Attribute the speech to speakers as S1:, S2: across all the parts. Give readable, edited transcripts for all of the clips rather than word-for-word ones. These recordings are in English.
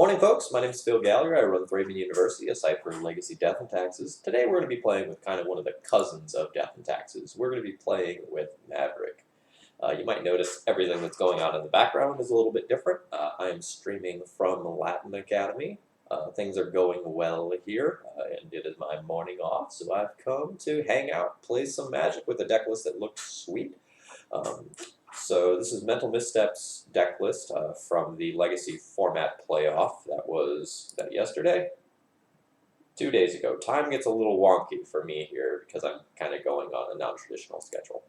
S1: Morning, folks. My name is Phil Gallagher. I run ThrabenU University, a site for legacy death and taxes. Today we're going to be playing with kind of one of the cousins of death and taxes. We're going to be playing with Maverick. You might notice everything that's going on in the background is a little bit different. I am streaming from Latin Academy. Things are going well here, and it is my morning off, so I've come to hang out, play some Magic with a deck list that looks sweet. So this is Mental Missteps deck list from the Legacy Format Playoff. That was yesterday? 2 days ago. Time gets a little wonky for me here because I'm kind of going on a non-traditional schedule.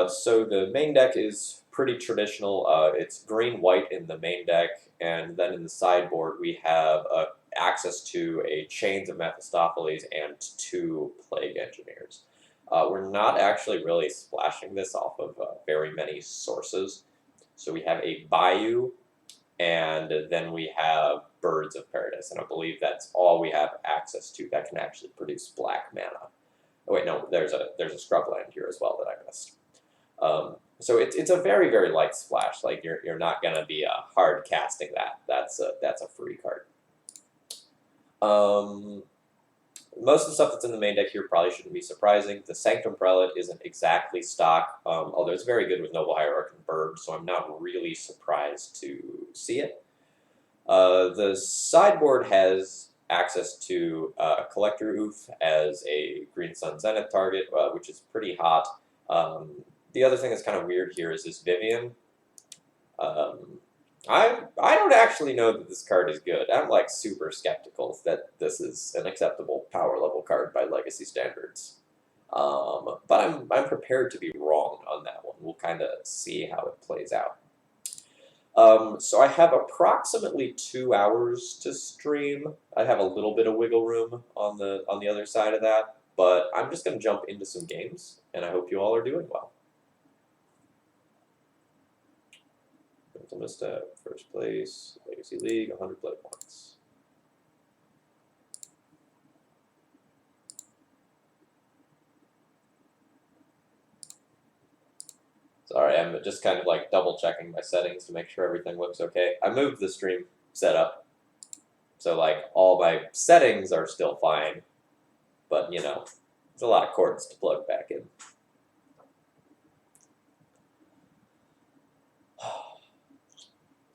S1: So the main deck is pretty traditional. It's green-white in the main deck, and then in the sideboard we have access to a Chains of Mephistopheles and 2 Plague Engineers. We're not actually really splashing this off of very many sources. So we have a Bayou, and then we have Birds of Paradise, and I believe that's all we have access to that can actually produce black mana. Oh wait, no, there's a Scrubland here as well that I missed. So it's a very, very light splash. Like you're not gonna be hard casting that. That's a free card. Most of the stuff that's in the main deck here probably shouldn't be surprising. The Sanctum Prelate isn't exactly stock, although it's very good with Noble Hierarch and Bird, so I'm not really surprised to see it. The sideboard has access to Collector Oof as a Green Sun Zenith target, which is pretty hot. The other thing that's kind of weird here is this Vivian. I don't actually know that this card is good. I'm like super skeptical that this is an acceptable power level card by Legacy standards. But I'm prepared to be wrong on that one. We'll kind of see how it plays out. So I have approximately 2 hours to stream. I have a little bit of wiggle room on the other side of that, but I'm just going to jump into some games, and I hope you all are doing well. Misstep, first place, Legacy League, 100 play points. Sorry, I'm just kind of like double checking my settings to make sure everything looks okay. I moved the stream setup, so like all my settings are still fine, but you know, there's a lot of cords to plug back in.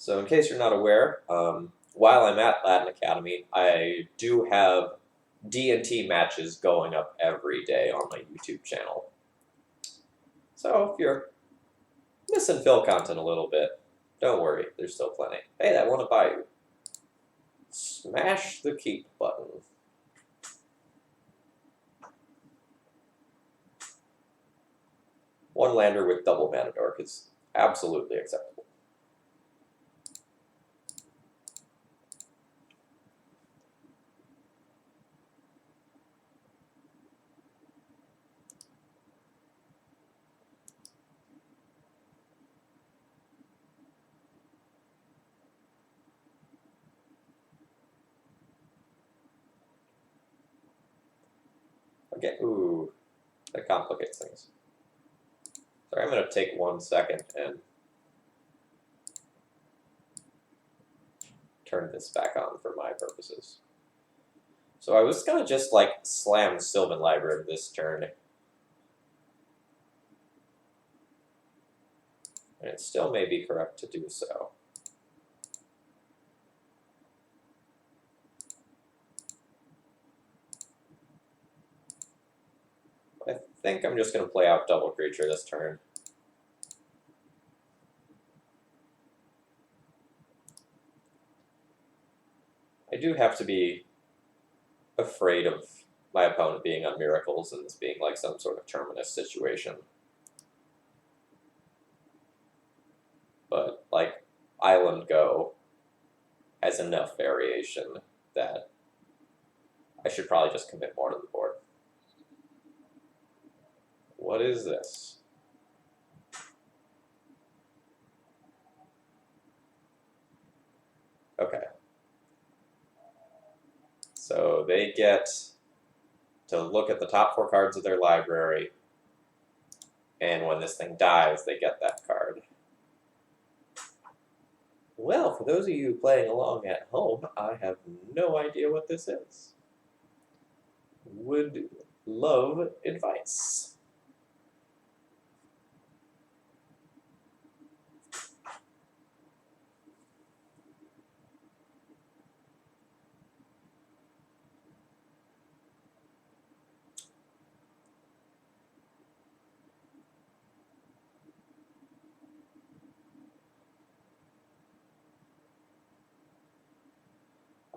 S1: So in case you're not aware, while I'm at Latin Academy, I do have D&T matches going up every day on my YouTube channel. So if you're missing Phil content a little bit, don't worry, there's still plenty. Hey, that one to buy you. Smash the keep button. One lander with double mana dork is absolutely acceptable. Okay, ooh, that complicates things. Sorry, I'm going to take 1 second and turn this back on for my purposes. So I was going to just like slam Sylvan Library this turn. And it still may be correct to do so. I think I'm just going to play out Double Creature this turn. I do have to be afraid of my opponent being on Miracles and this being like some sort of Terminus situation. But like Island Go has enough variation that I should probably just commit more to the board. What is this? Okay. So they get to look at the top 4 cards of their library, and when this thing dies, they get that card. Well, for those of you playing along at home, I have no idea what this is. Would love advice.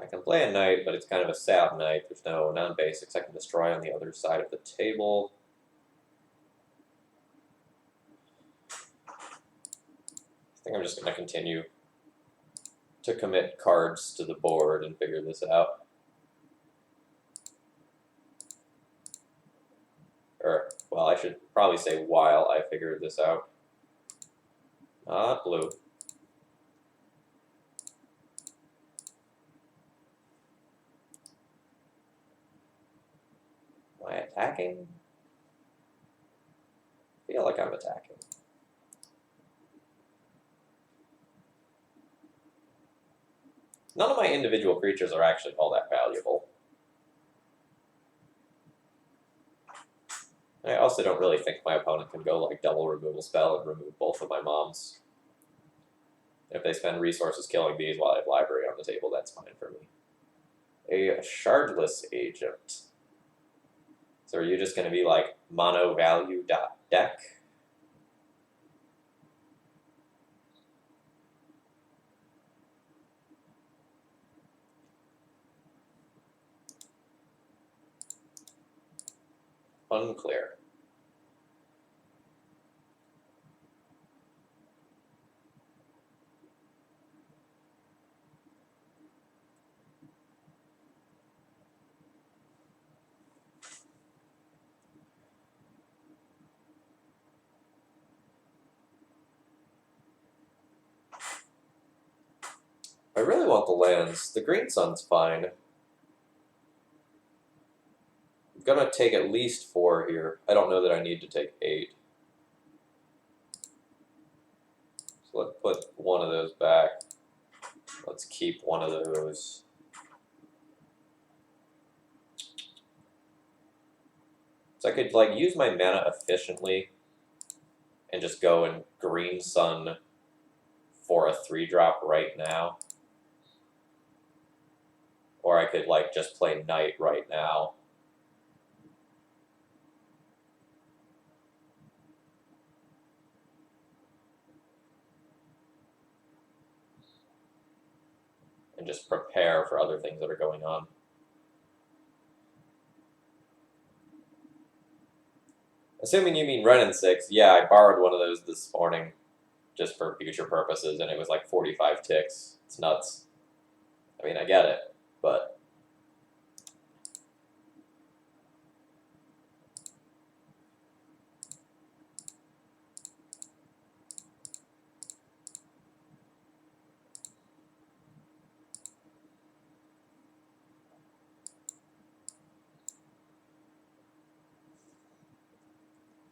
S1: I can play a knight, but it's kind of a sad knight. There's no non-basics I can destroy on the other side of the table. I think I'm just going to continue to commit cards to the board and figure this out. Or, well, I should probably say while I figure this out. Not blue. Am I attacking? I feel like I'm attacking. None of my individual creatures are actually all that valuable. I also don't really think my opponent can go like double removal spell and remove both of my moms. If they spend resources killing these while I have library on the table, that's fine for me. A shardless agent. So are you just going to be like mono value deck? Unclear. I really want the lands. The green sun's fine. I'm going to take at least 4 here. I don't know that I need to take 8. So let's put one of those back. Let's keep one of those. So I could like use my mana efficiently and just go and green sun for a 3-drop right now. Or I could like just play knight right now. And just prepare for other things that are going on. Assuming you mean Ren and 6, yeah, I borrowed one of those this morning just for future purposes, and it was like 45 ticks. It's nuts. I mean, I get it, but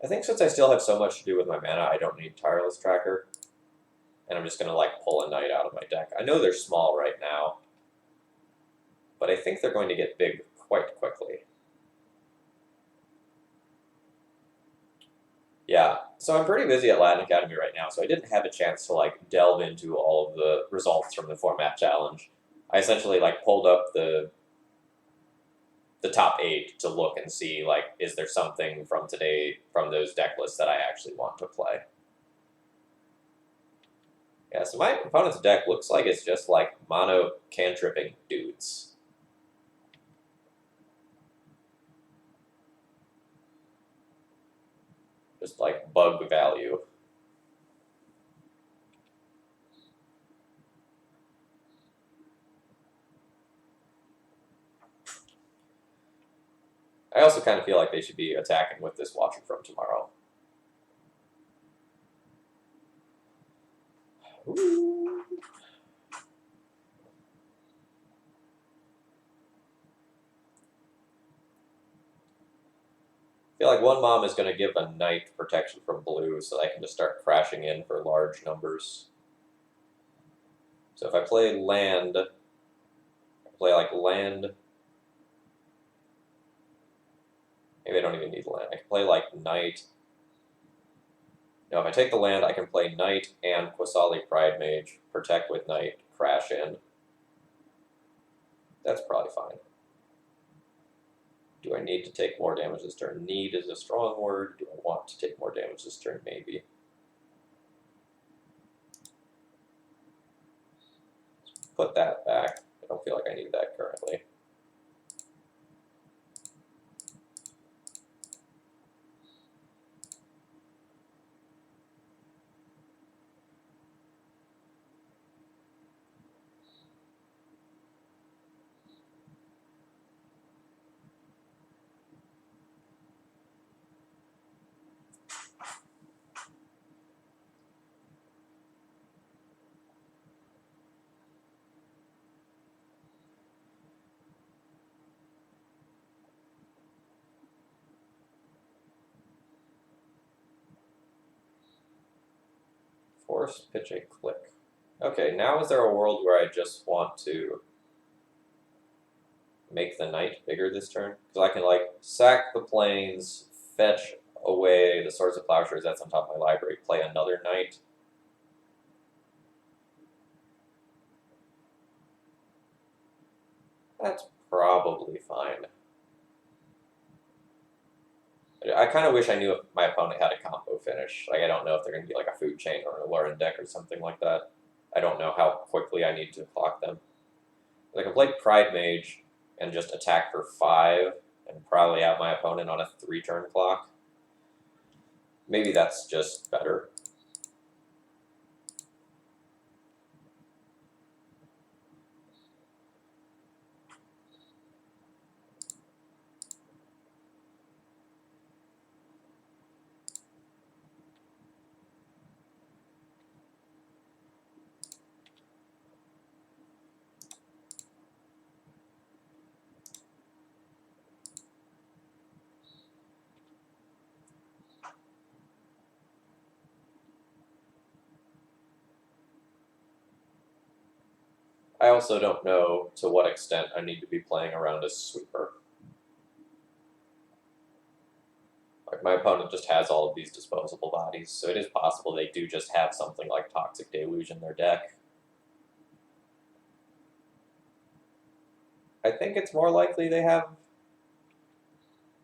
S1: I think since I still have so much to do with my mana, I don't need Tireless Tracker. And I'm just going to like pull a knight out of my deck. I know they're small right now, but I think they're going to get big quite quickly. Yeah, so I'm pretty busy at Latin Academy right now, so I didn't have a chance to like delve into all of the results from the format challenge. I essentially like pulled up the top 8 to look and see like, is there something from today from those deck lists that I actually want to play. Yeah, so my opponent's deck looks like it's just like mono cantripping dudes. Just like bug value. I also kind of feel like they should be attacking with this Watcher from Tomorrow. Ooh. I feel like one mom is going to give a knight protection from blue so I can just start crashing in for large numbers. So if I play land, play like land. Maybe I don't even need land. I can play like knight. Now if I take the land, I can play knight and Quasali Pride Mage, protect with knight, crash in. That's probably fine. Do I need to take more damage this turn? Need is a strong word. Do I want to take more damage this turn? Maybe. Put that back. I don't feel like I need that currently. Force pitch a click. Okay, now is there a world where I just want to make the knight bigger this turn? Because I can like sack the plains, fetch away the Swords of Plowshares that's on top of my library, play another knight. That's probably fine. I kind of wish I knew if my opponent had a combo finish. Like, I don't know if they're going to be like a food chain or a Lauren deck or something like that. I don't know how quickly I need to clock them. I can play Pride Mage and just attack for 5 and probably have my opponent on a 3-turn clock. Maybe that's just better. I also don't know to what extent I need to be playing around a sweeper. Like, my opponent just has all of these disposable bodies, so it is possible they do just have something like Toxic Deluge in their deck. I think it's more likely they have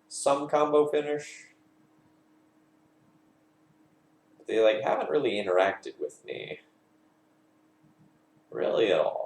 S1: some combo finish. But they like haven't really interacted with me really at all.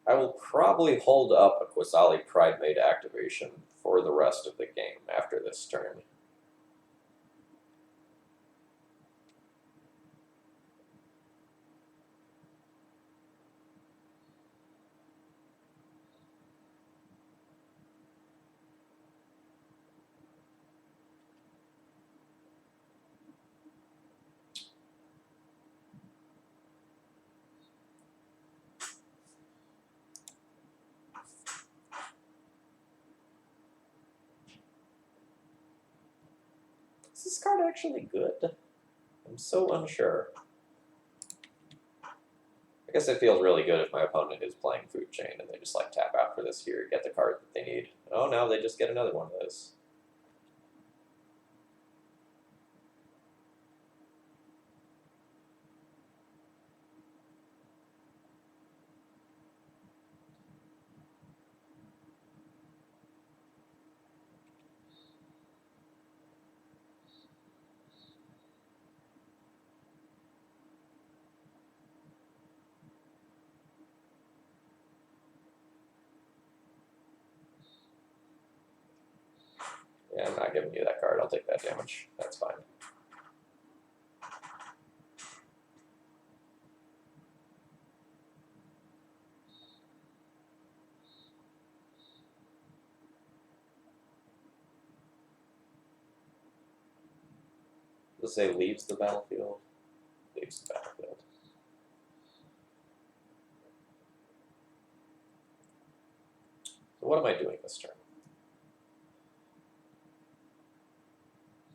S1: I will probably hold up a Quasali Pride Mage activation for the rest of the game after this turn. Is this card actually good? I'm so unsure. I guess it feels really good if my opponent is playing Food Chain and they just like tap out for this here, get the card that they need. Oh, now they just get another one of those. Yeah, I'm not giving you that card. I'll take that damage. That's fine. Let's say leaves the battlefield. Leaves the battlefield. what am I doing this turn?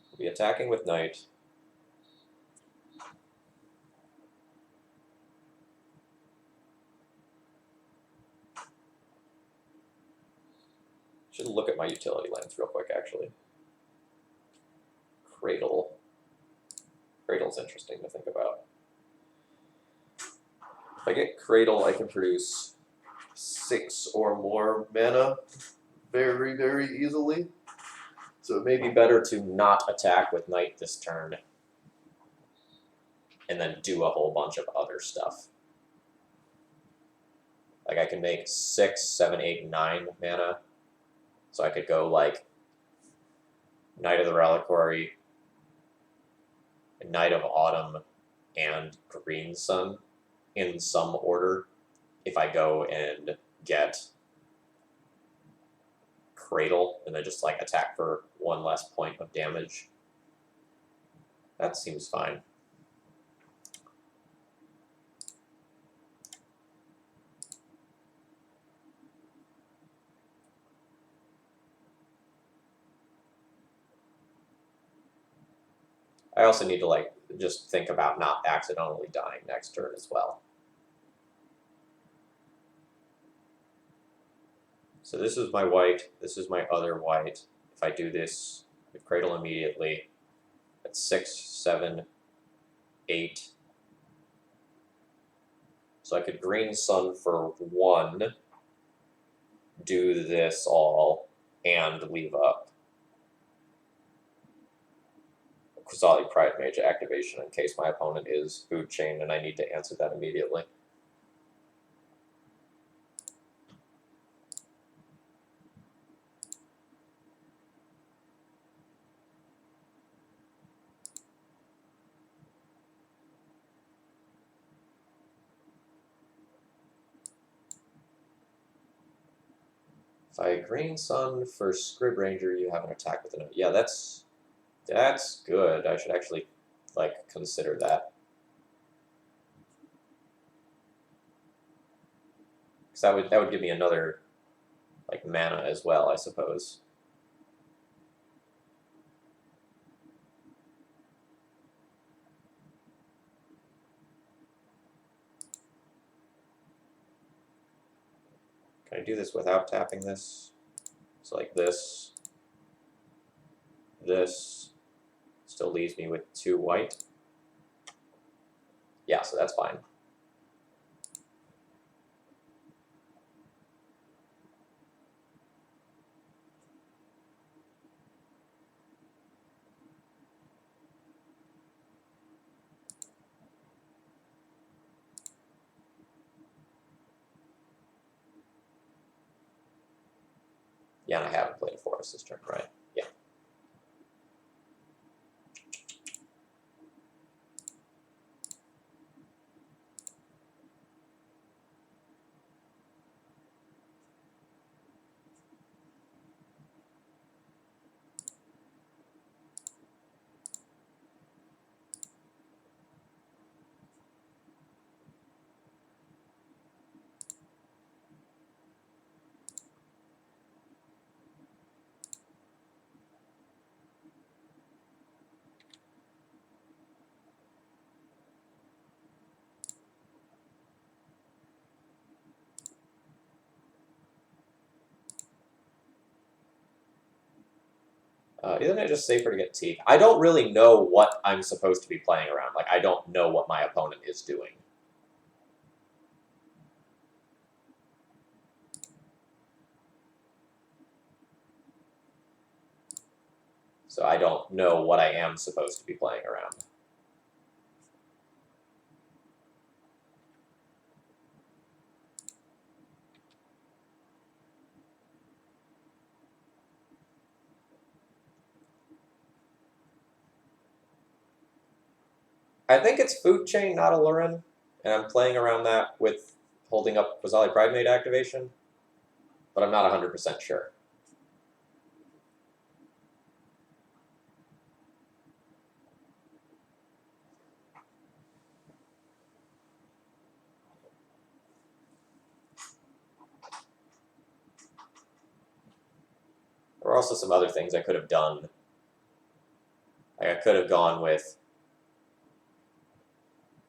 S1: We'll be attacking with Knight. Should look at my utility lands real quick, actually. Cradle. Cradle's interesting to think about. If I get Cradle, I can produce 6 or more mana very, very easily. So it may be better to not attack with Knight this turn and then do a whole bunch of other stuff. Like I can make 6, 7, 8, 9 mana. So I could go like Knight of the Reliquary, Knight of Autumn, and Green Sun in some order if I go and get Cradle and then just like attack for 1 less point of damage. That seems fine. I also need to like just think about not accidentally dying next turn as well. So this is my white, this is my other white. If I do this with Cradle immediately, that's 6, 7, 8. So I could Green Sun for 1, do this all, and leave up Qasali Pride Mage activation in case my opponent is Food Chain and I need to answer that immediately. If I Green Sun for Scrib Ranger, you have an attack with an... Yeah, that's good. I should actually, like, consider that. Because that would give me another, like, mana as well, I suppose. Can I do this without tapping this? So like this. This still leaves me with 2 white. Yeah, so that's fine. Yeah, and I haven't played a forest this turn, right? Yeah. Isn't it just safer to get teeth? I don't really know what I'm supposed to be playing around. Like, I don't know what my opponent is doing. So I don't know what I am supposed to be playing around. I think it's Food Chain, not Allurin, and I'm playing around that with holding up Qasali Pridemate activation, but I'm not 100% sure. were also some other things I could have done. Like I could have gone with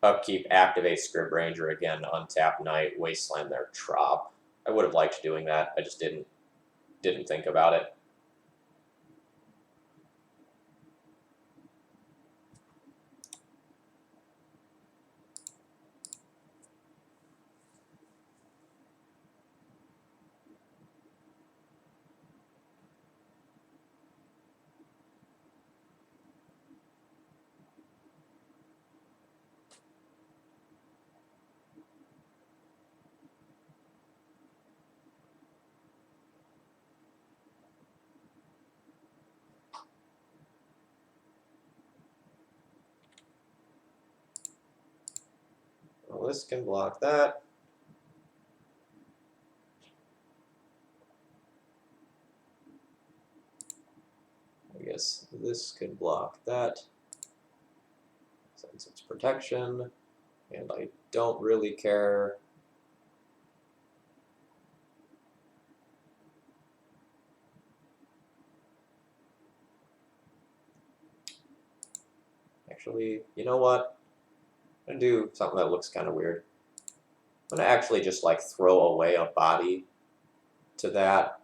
S1: upkeep, activate Scrib Ranger again, untap Knight, Wasteland their Trop. I would have liked doing that. I just didn't think about it. Well, this can block that. I guess this can block that, since it's protection, and I don't really care. Actually, you know what? I'm gonna do something that looks kind of weird. I'm gonna actually just like throw away a body to that,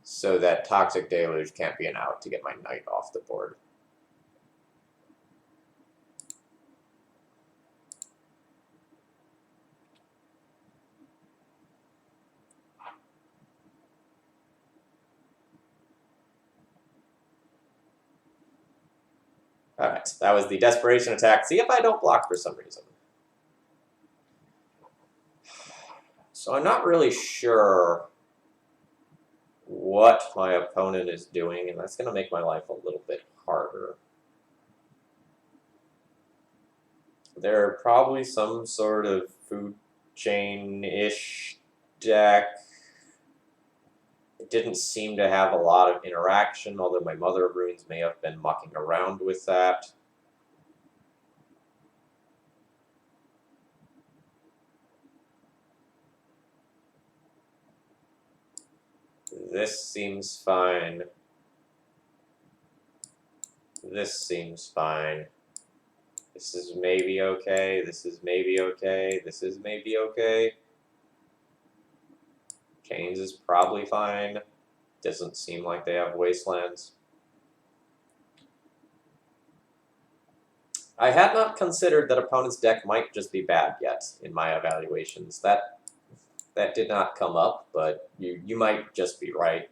S1: so that Toxic Deluge can't be an out to get my Knight off the board. Alright, that was the Desperation attack. See if I don't block for some reason. So I'm not really sure what my opponent is doing, and that's going to make my life a little bit harder. They're probably some sort of food chain-ish deck. It didn't seem to have a lot of interaction, although my Mother of Runes may have been mucking around with that. This seems fine. This seems fine. This is maybe okay. This is maybe okay. This is maybe okay. Chains is probably fine. Doesn't seem like they have wastelands. I had not considered that opponent's deck might just be bad yet in my evaluations. That did not come up, but you might just be right.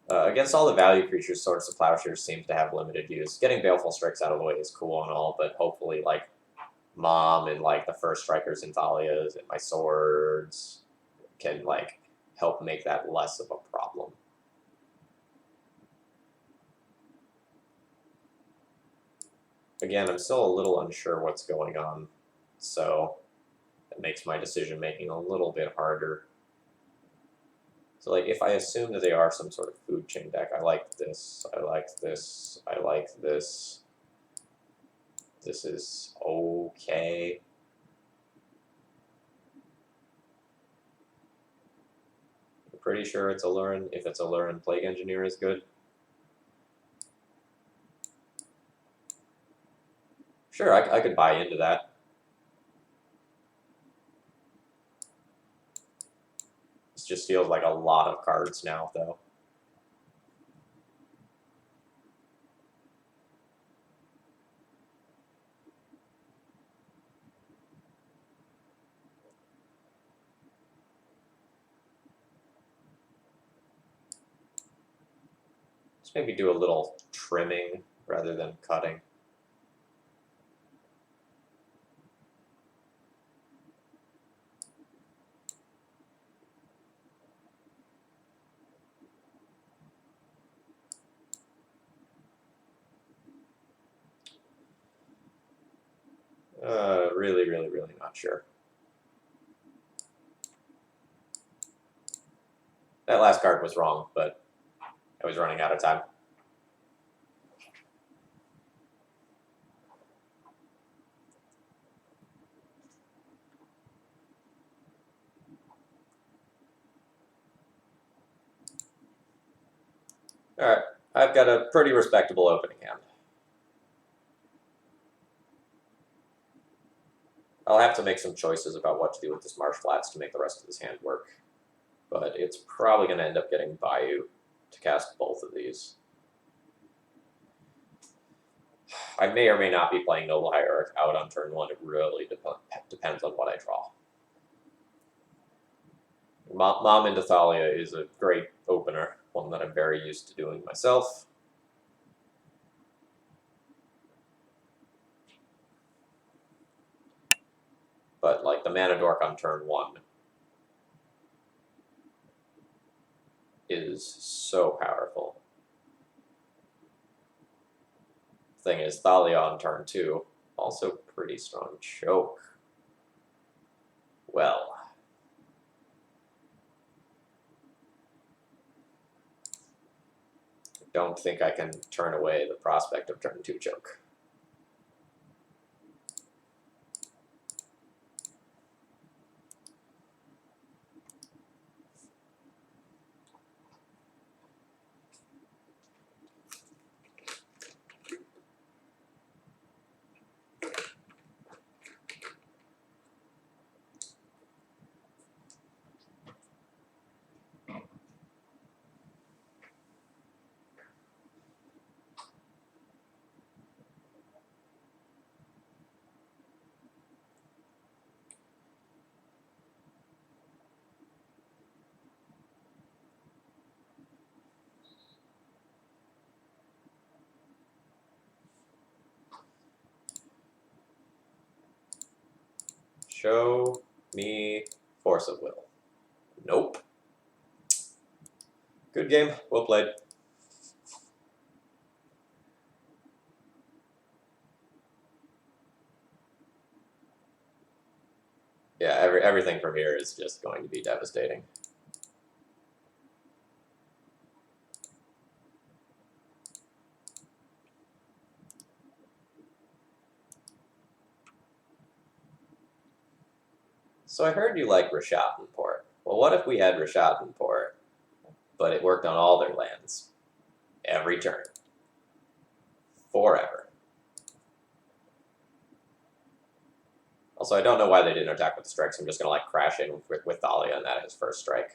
S1: Against all the value creatures, Swords to Plowshares seems to have limited use. Getting Baleful Strikes out of the way is cool and all, but hopefully, like, Mom and, like, the First Strikers and Thalias and my swords can, like, help make that less of a problem. Again, I'm still a little unsure what's going on, so it makes my decision-making a little bit harder. So, like, if I assume that they are some sort of food chain deck, I like this, I like this, I like this. This is okay. I'm pretty sure it's Allurin. If it's Allurin, Plague Engineer is good. Sure, I could buy into that. This just feels like a lot of cards now, though. Just maybe do a little trimming rather than cutting. Really not sure. That last card was wrong, but I was running out of time. Alright, I've got a pretty respectable opening hand. I'll have to make some choices about what to do with this Marsh Flats to make the rest of this hand work. But it's probably going to end up getting Bayou to cast both of these. I may or may not be playing Noble Hierarch out on turn 1. It really depends on what I draw. Mom into Thalia is a great opener, one that I'm very used to doing myself. But like the Mana Dork on turn 1 is so powerful. Thing is, Thalia on turn 2, also pretty strong choke. Well, I don't think I can turn away the prospect of turn 2 choke. Show me Force of Will. Nope. Good game. Well played. Yeah, everything from here is just going to be devastating. So I heard you like Rashatenport. Well, what if we had Rashatenport, but it worked on all their lands? Every turn. Forever. Also, I don't know why they didn't attack with the strikes. I'm just going to like crash in with Thalia and that his first strike.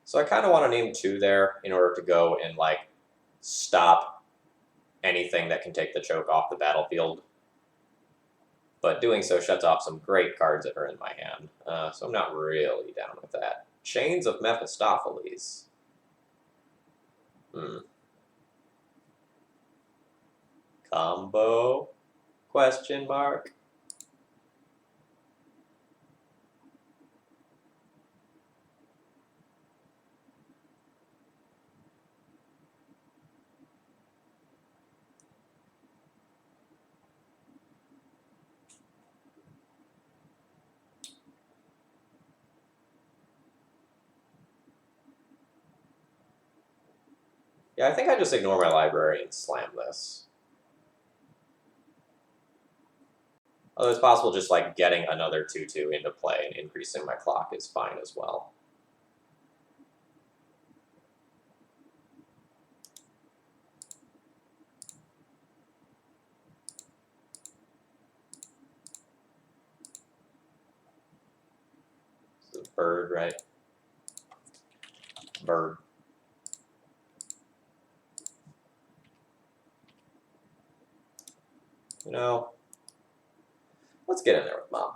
S1: So I kind of want to name 2 there in order to go and like stop anything that can take the choke off the battlefield. But doing so shuts off some great cards that are in my hand. So I'm not really down with that. Chains of Mephistopheles. Combo? Question mark. Yeah, I think I just ignore my library and slam this. Although it's possible just like getting another 2/2 into play and increasing my clock is fine as well. It's a bird, right? Bird. You know, let's get in there with Mom.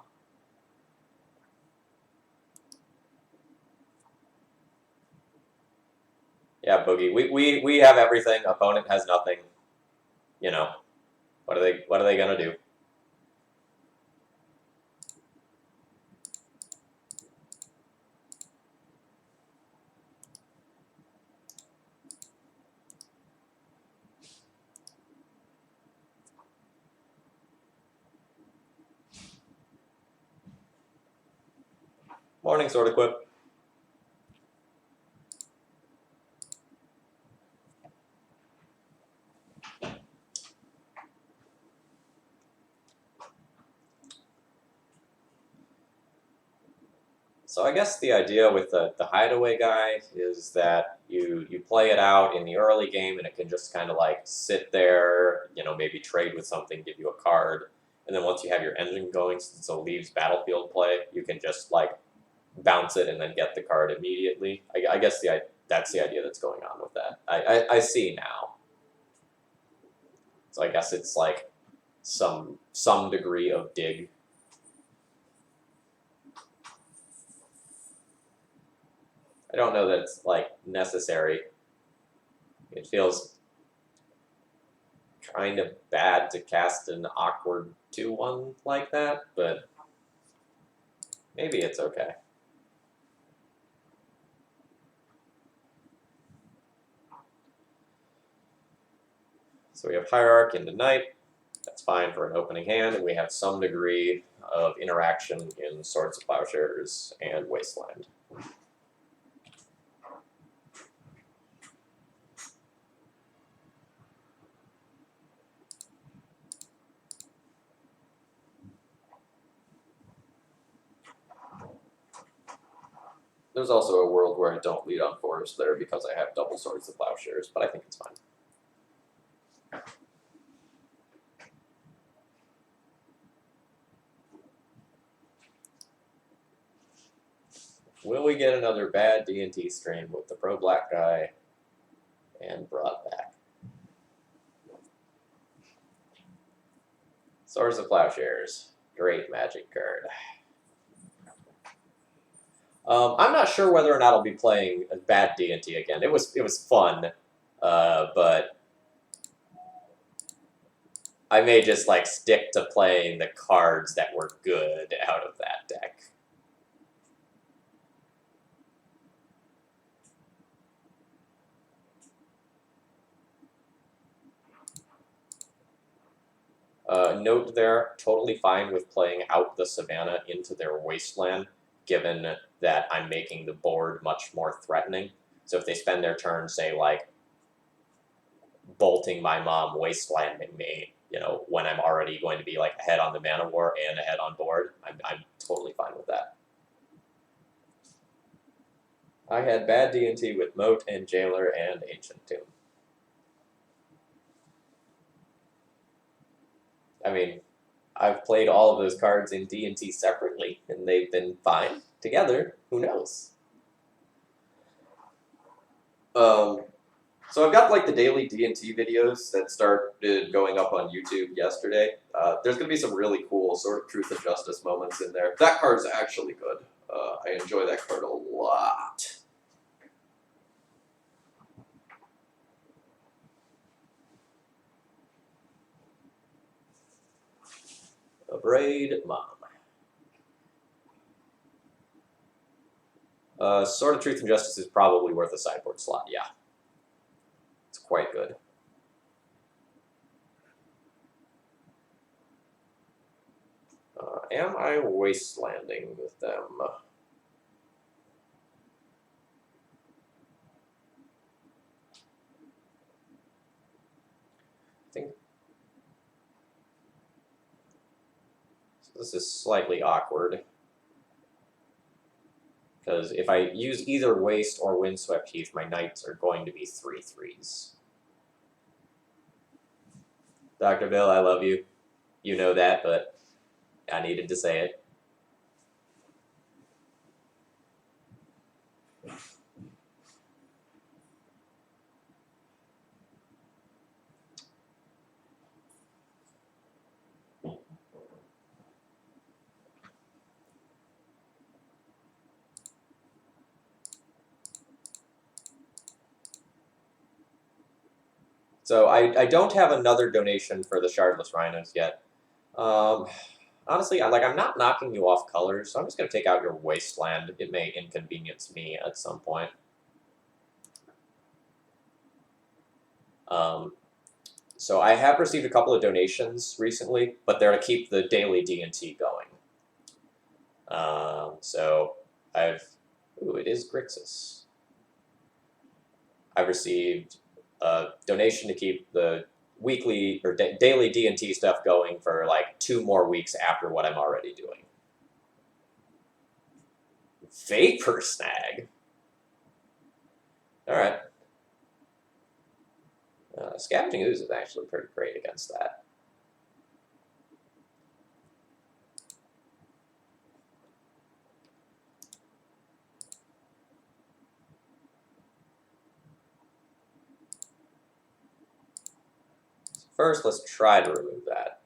S1: Yeah, Boogie. We have everything. Opponent has nothing. You know, what are they gonna do? Morning, Sword Equip. So I guess the idea with the hideaway guy is that you play it out in the early game and it can just kind of like sit there, you know, maybe trade with something, give you a card, and then once you have your engine going, since it leaves battlefield play, you can just like bounce it and then get the card immediately. I guess that's the idea that's going on with that. I see now. So I guess it's like some degree of dig. I don't know that it's like necessary. It feels kind of bad to cast an awkward 2/1 like that, but maybe it's okay. So we have Hierarch into Knight. That's fine for an opening hand, and we have some degree of interaction in Swords of Plowshares and Wasteland. There's also a world where I don't lead on Forest there because I have double Swords of Plowshares, but I think it's fine. Will we get another bad D&T stream with the Pro Black guy and brought back? Swords of Plowshares. Great Magic card. I'm not sure whether or not I'll be playing a bad D&T again. It was fun, but I may just like stick to playing the cards that were good out of that deck. Note they're totally fine with playing out the Savannah into their Wasteland, given that I'm making the board much more threatening. So if they spend their turn, say, like, bolting my mom, wastelanding me, you know, when I'm already going to be, like, ahead on the Mana War and ahead on board, I'm totally fine with that. I had bad D&T with Moat and Jailer and Ancient Tomb. I mean, I've played all of those cards in D&T separately, and they've been fine together. Who knows? So I've got like the daily D&T videos that started going up on YouTube yesterday. There's going to be some really cool sort of truth and justice moments in there. That card's actually good. I enjoy that card a lot. Abrade Mom. Sword of Truth and Justice is probably worth a sideboard slot, yeah. It's quite good. Am I wastelanding with them? I think this is slightly awkward. Because if I use either Waste or Windswept Heath, my Knights are going to be 3/3s. Dr. Bill, I love you. You know that, but I needed to say it. So I don't have another donation for the Shardless Rhinos yet. Honestly, I'm not knocking you off colors, so I'm just going to take out your Wasteland. It may inconvenience me at some point. So I have received a couple of donations recently, but they're to keep the daily D&T going. So ooh, it is Grixis. I've received a donation to keep the weekly or daily D&T stuff going for like 2 more weeks after what I'm already doing. Vapor Snag. All right. Scavenging Ooze is actually pretty great against that. So first, let's try to remove that.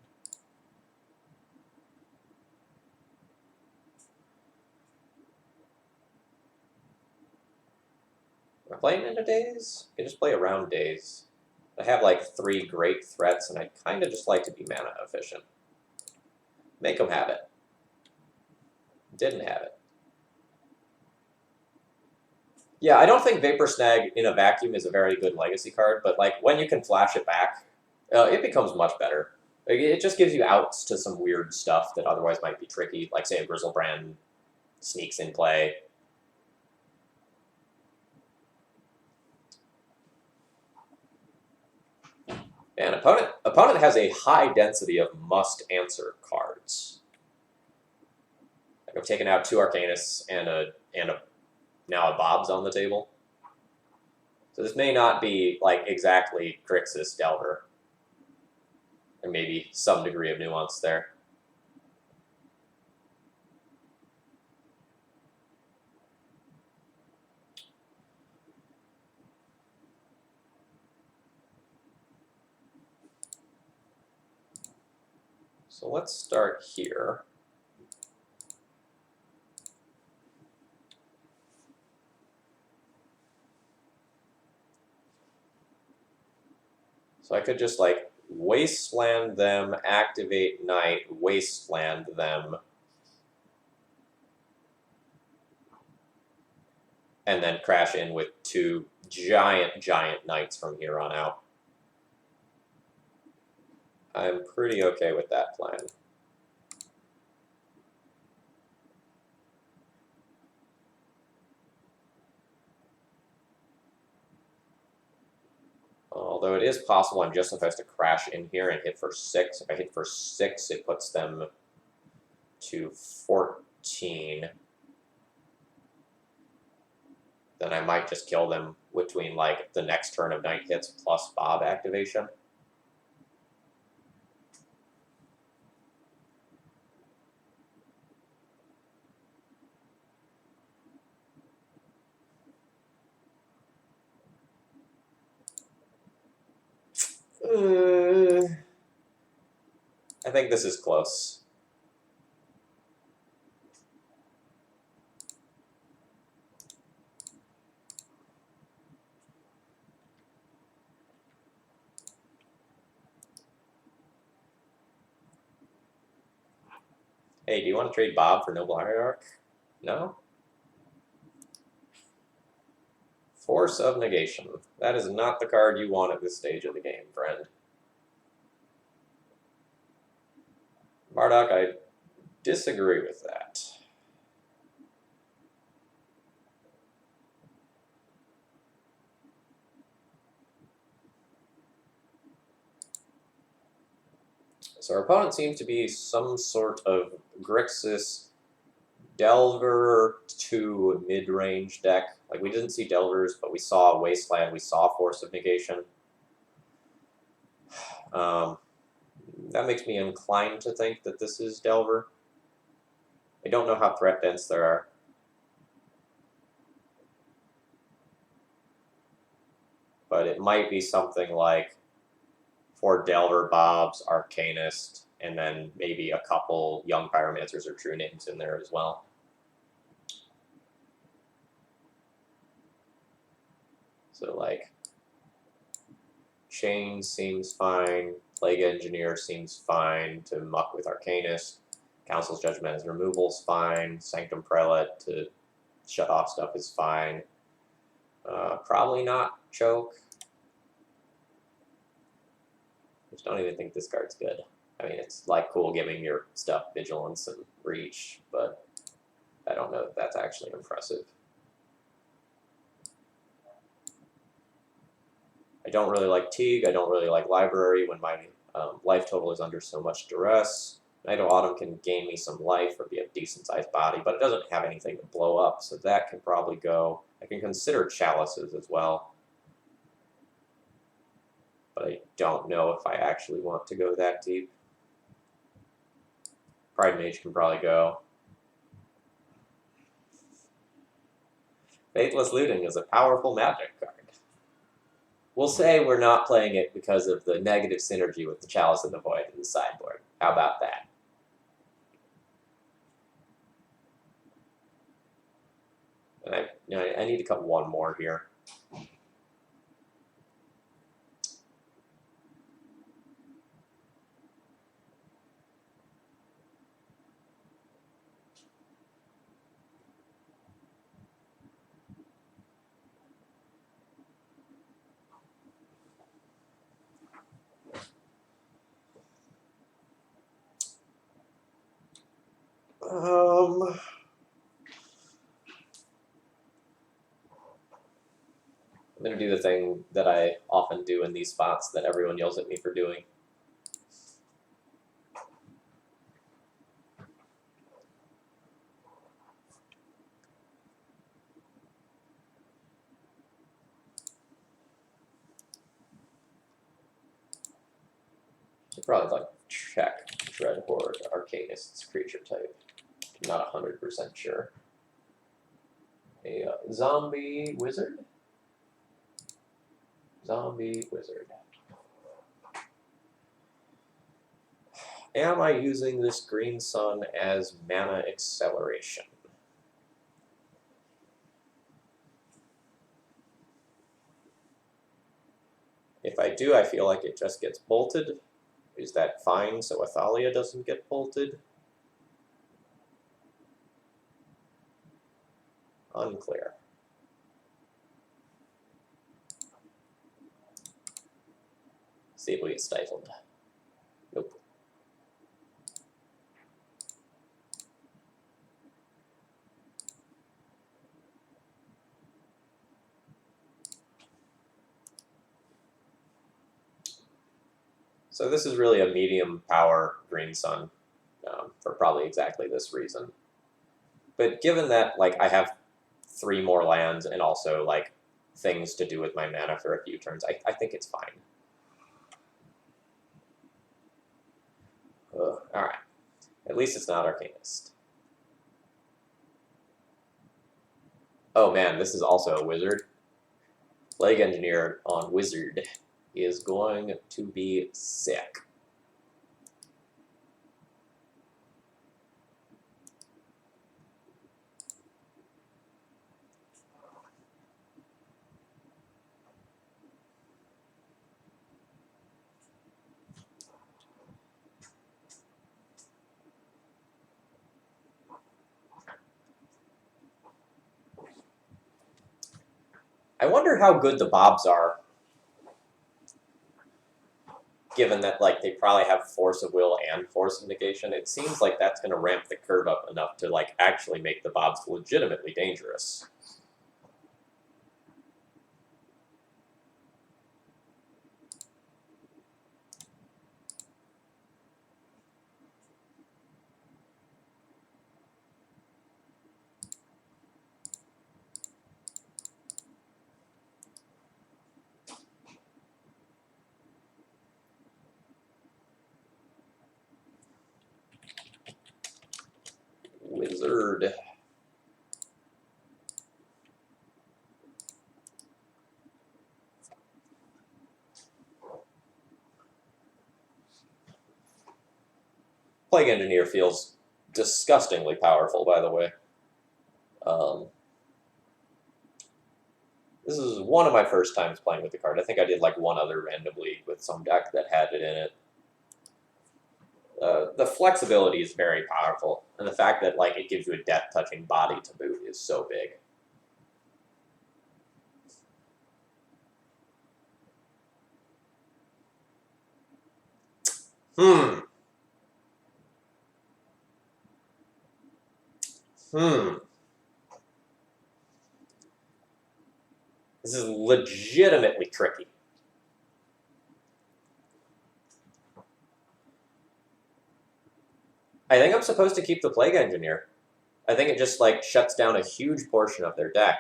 S1: Am I playing into Daze? I can just play around Daze. I have like 3 great threats, and I'd kind of just like to be mana efficient. Make them have it. Didn't have it. Yeah, I don't think Vapor Snag in a vacuum is a very good legacy card, but like when you can flash it back, it becomes much better. Like, it just gives you outs to some weird stuff that otherwise might be tricky, like say a Grizzlebrand sneaks in play. And opponent has a high density of must-answer cards. Like I've taken out 2 Arcanus and now a Bob's on the table. So this may not be like exactly Grixis Delver. There may be some degree of nuance there. So let's start here. So I could just like Wasteland them, activate Night, Wasteland them, and then crash in with 2 giant Knights from here on out. I'm pretty okay with that plan. Although it is possible I'm just supposed to crash in here and hit for 6. If I hit for 6, it puts them to 14. Then I might just kill them between like the next turn of Night hits plus Bob activation. I think this is close. Hey, do you want to trade Bob for Noble Hierarch? No? Force of Negation. That is not the card you want at this stage of the game, friend. Bardock, I disagree with that. So our opponent seems to be some sort of Grixis Delver to mid-range deck. Like, we didn't see Delvers, but we saw Wasteland, we saw Force of Negation. That makes me inclined to think that this is Delver. I don't know how threat dense there are. But it might be something like 4 Delver Bobs, Arcanist, and then maybe a couple Young Pyromancers or True Names in there as well. So, like, Chain seems fine. Plague Engineer seems fine to muck with Arcanist. Council's Judgment as removal's fine. Sanctum Prelate to shut off stuff is fine. Probably not Choke. I just don't even think this card's good. I mean, it's like cool giving your stuff Vigilance and Reach, but I don't know if that's actually impressive. I don't really like Teague. I don't really like Library when my life total is under so much duress. Night of Autumn can gain me some life or be a decent-sized body, but it doesn't have anything to blow up, so that can probably go. I can consider Chalices as well, but I don't know if I actually want to go that deep. Pride Mage can probably go. Faithless Looting is a powerful magic card. We'll say we're not playing it because of the negative synergy with the Chalice and the Void in the sideboard. How about that? And I need to cut one more here. I'm going to do the thing that I often do in these spots that everyone yells at me for doing. Should probably like check Dreadhorde Arcanist's creature type. I'm not 100% sure. A zombie wizard? Zombie wizard. Am I using this green sun as mana acceleration? If I do, I feel like it just gets bolted. Is that fine so Athalia doesn't get bolted? Unclear. See if we get stifled. Nope. So this is really a medium power green sun for probably exactly this reason. But given that like I have 3 more lands and also like things to do with my mana for a few turns, I think it's fine. Alright. At least it's not Arcanist. Oh man, this is also a wizard. Plague Engineer on wizard is going to be sick. I wonder how good the Bobs are, given that like they probably have Force of Will and Force of Negation. It seems like that's going to ramp the curve up enough to like actually make the Bobs legitimately dangerous. Wizard. Plague Engineer feels disgustingly powerful, by the way. This is one of my first times playing with the card. I think I did like one other random league with some deck that had it in it. The flexibility is very powerful, and the fact that like it gives you a death-touching body to boot is so big. This is legitimately tricky. I think I'm supposed to keep the Plague Engineer. I think it just like shuts down a huge portion of their deck.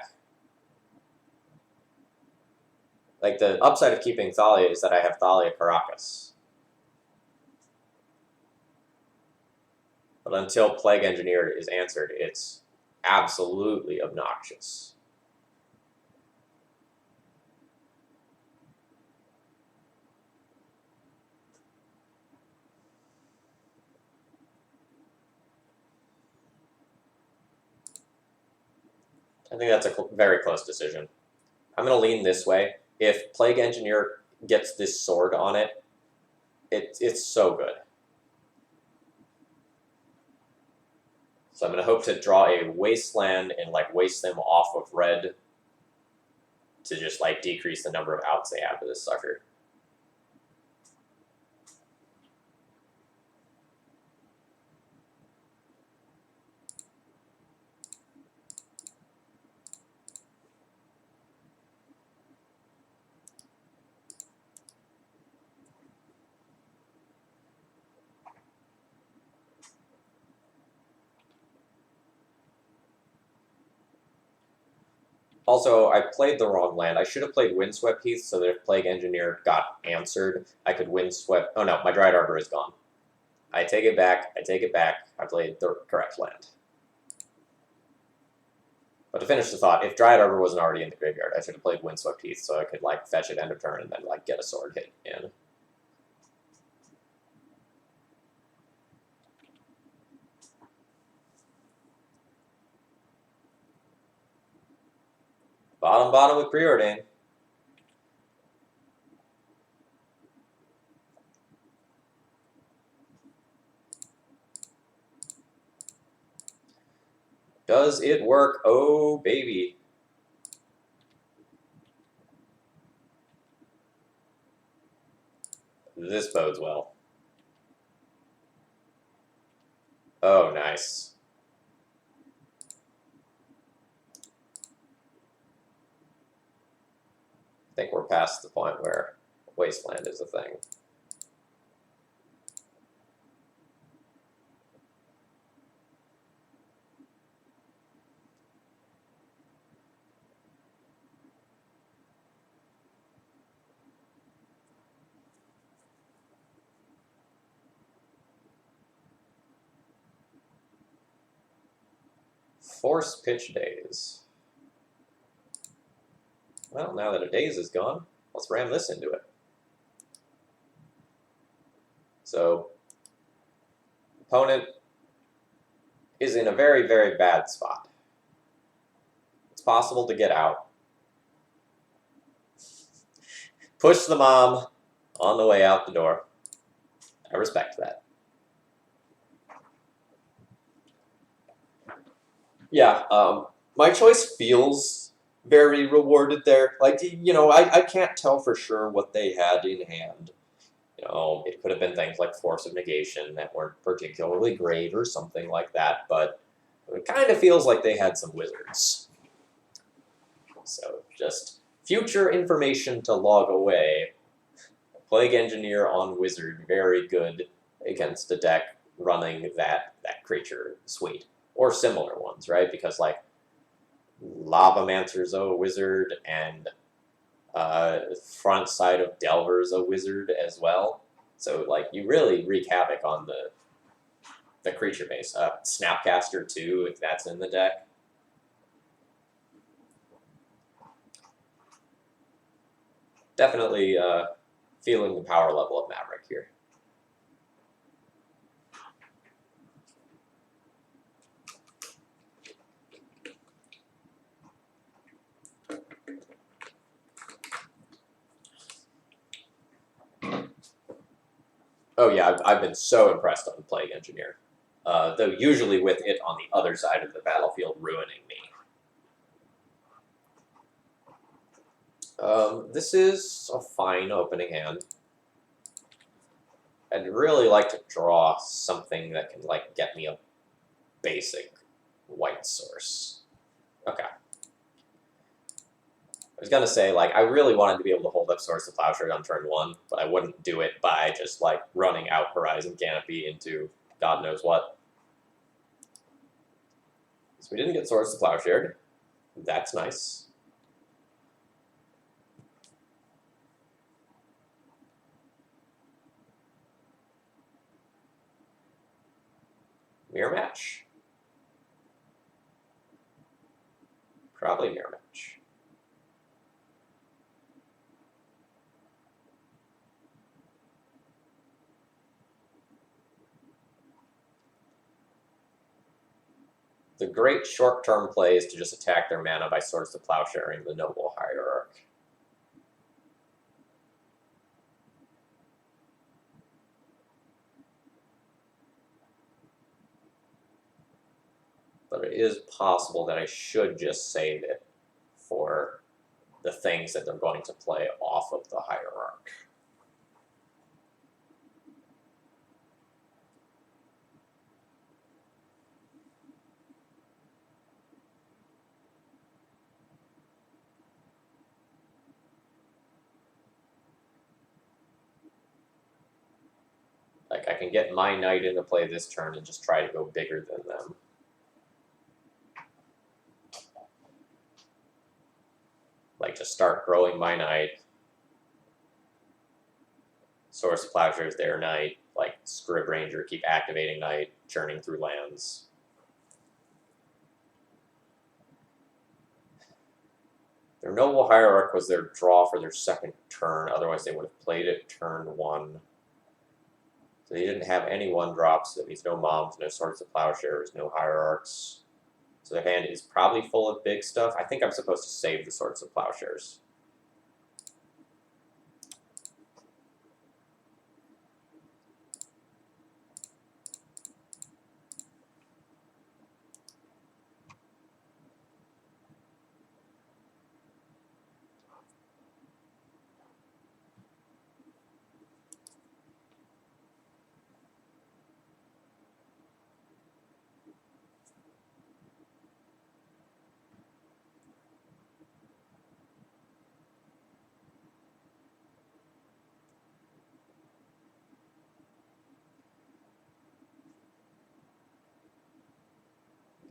S1: Like the upside of keeping Thalia is that I have Thalia Caracas. But until Plague Engineer is answered, it's absolutely obnoxious. I think that's a very close decision. I'm going to lean this way. If Plague Engineer gets this sword on it, it's so good. So I'm going to hope to draw a Wasteland and like waste them off of red to just like decrease the number of outs they have to this sucker. Also, I played the wrong land. I should have played Windswept Heath so that if Plague Engineer got answered, I could Windswept... Oh no, my Dryad Arbor is gone. I take it back, I take it back. I played the correct land. But to finish the thought, if Dryad Arbor wasn't already in the graveyard, I should have played Windswept Heath so I could like fetch it end of turn and then like get a sword hit in. Bottom with Preordain. Does it work? Oh, baby. This bodes well. Oh, nice. I think we're past the point where Wasteland is a thing. Force Pitch Daze. Well, now that a daze is gone, let's ram this into it. So, opponent is in a very, very bad spot. It's possible to get out. Push the mom on the way out the door. I respect that. Yeah, my choice feels very rewarded there. Like, you know, I can't tell for sure what they had in hand. You know, it could have been things like Force of Negation that weren't particularly great or something like that, but it kind of feels like they had some wizards. So, just future information to log away. Plague Engineer on Wizard, very good against a deck running that creature suite. Or similar ones, right? Because, like, Lavamancer's a wizard, and front side of Delver's a wizard as well. So, like, you really wreak havoc on the creature base. Snapcaster, too, if that's in the deck. Definitely feeling the power level of Maverick here. Oh yeah, I've been so impressed on Plague Engineer. Though usually with it on the other side of the battlefield ruining me. This is a fine opening hand. I'd really like to draw something that can, like, get me a basic white source. Okay. I was gonna say, like, I really wanted to be able to hold up Source of Plowshare on turn 1, but I wouldn't do it by just, like, running out Horizon Canopy into God knows what. So we didn't get Source of Plowshare. That's nice. Mirror match. Probably mirror match. The great short-term play is to just attack their mana by Swords to Plowsharing the Noble Hierarch. But it is possible that I should just save it for the things that they're going to play off of the Hierarch. Like, I can get my Knight into play this turn and just try to go bigger than them. Like, just start growing my Knight. Source Plowshares their Knight. Like, Scrib Ranger, keep activating Knight, churning through lands. Their Noble Hierarch was their draw for their second turn, otherwise they would have played it turn 1. So they didn't have any 1-drops, that means no Moms, no Swords of Plowshares, no Hierarchs. So their hand is probably full of big stuff. I think I'm supposed to save the Swords of Plowshares.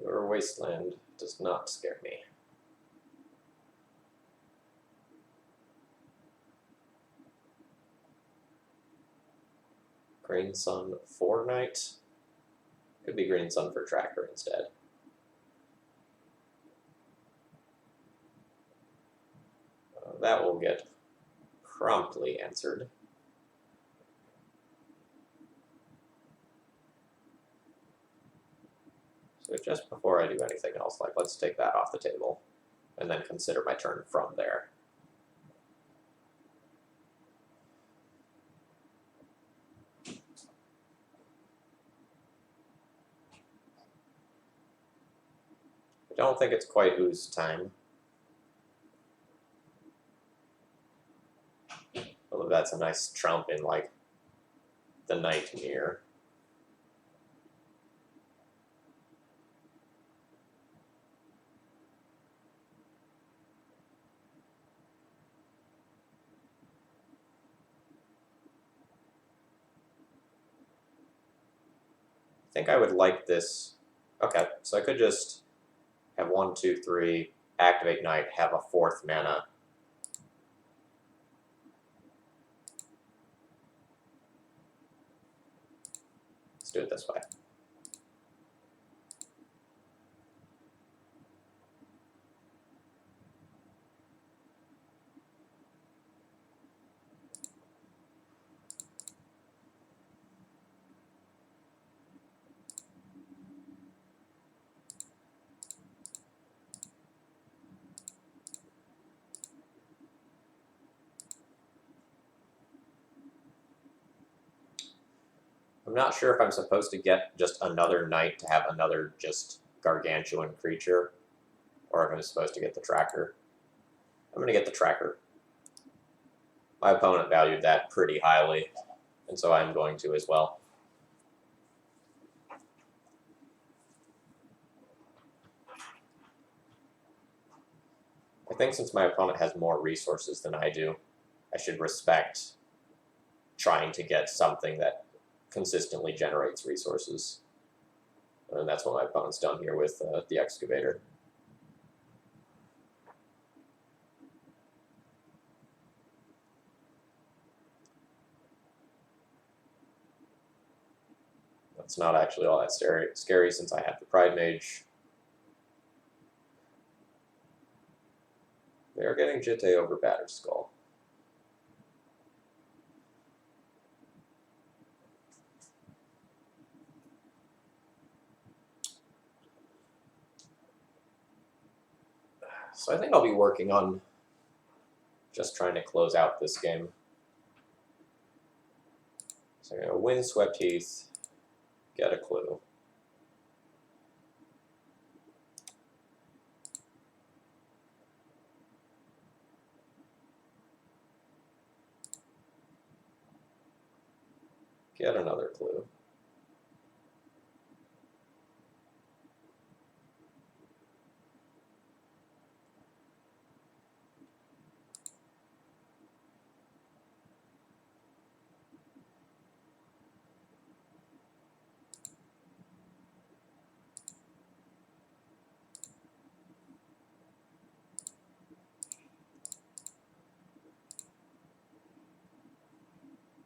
S1: Your Wasteland does not scare me. Green Sun for Knight. Could be Green Sun for Tracker instead. That will get promptly answered. So just before I do anything else, like, let's take that off the table and then consider my turn from there. I don't think it's quite Ooze time. Although that's a nice trump in, like, the Nightmare. I think I would like this. Okay, so I could just have 1, 2, 3, activate Knight, have a 4th mana. Let's do it this way. I'm not sure if I'm supposed to get just another knight to have another just gargantuan creature, or if I'm supposed to get the tracker. I'm going to get the tracker. My opponent valued that pretty highly, and so I'm going to as well. I think since my opponent has more resources than I do, I should respect trying to get something that consistently generates resources. And that's what my opponent's done here with the excavator. That's not actually all that scary since I have the Pride Mage. They're getting Jitte over Batterskull. So I think I'll be working on just trying to close out this game. So I'm going to Windswept Heath, get a clue. Get another clue.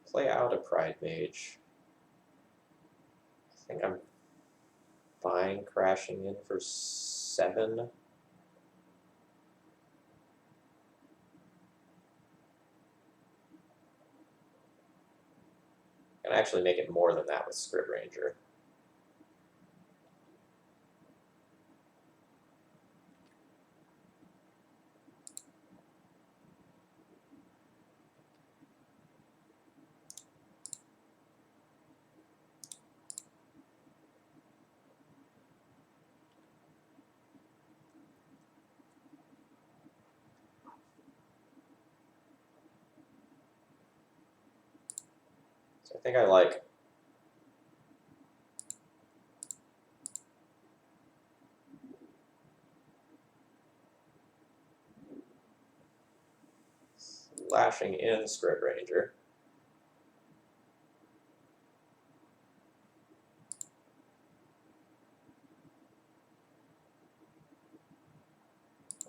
S1: Play out a Pride Mage. I think I'm fine crashing in for 7. I can actually make it more than that with Scrib Ranger. So I think I like slashing in Scrib Ranger.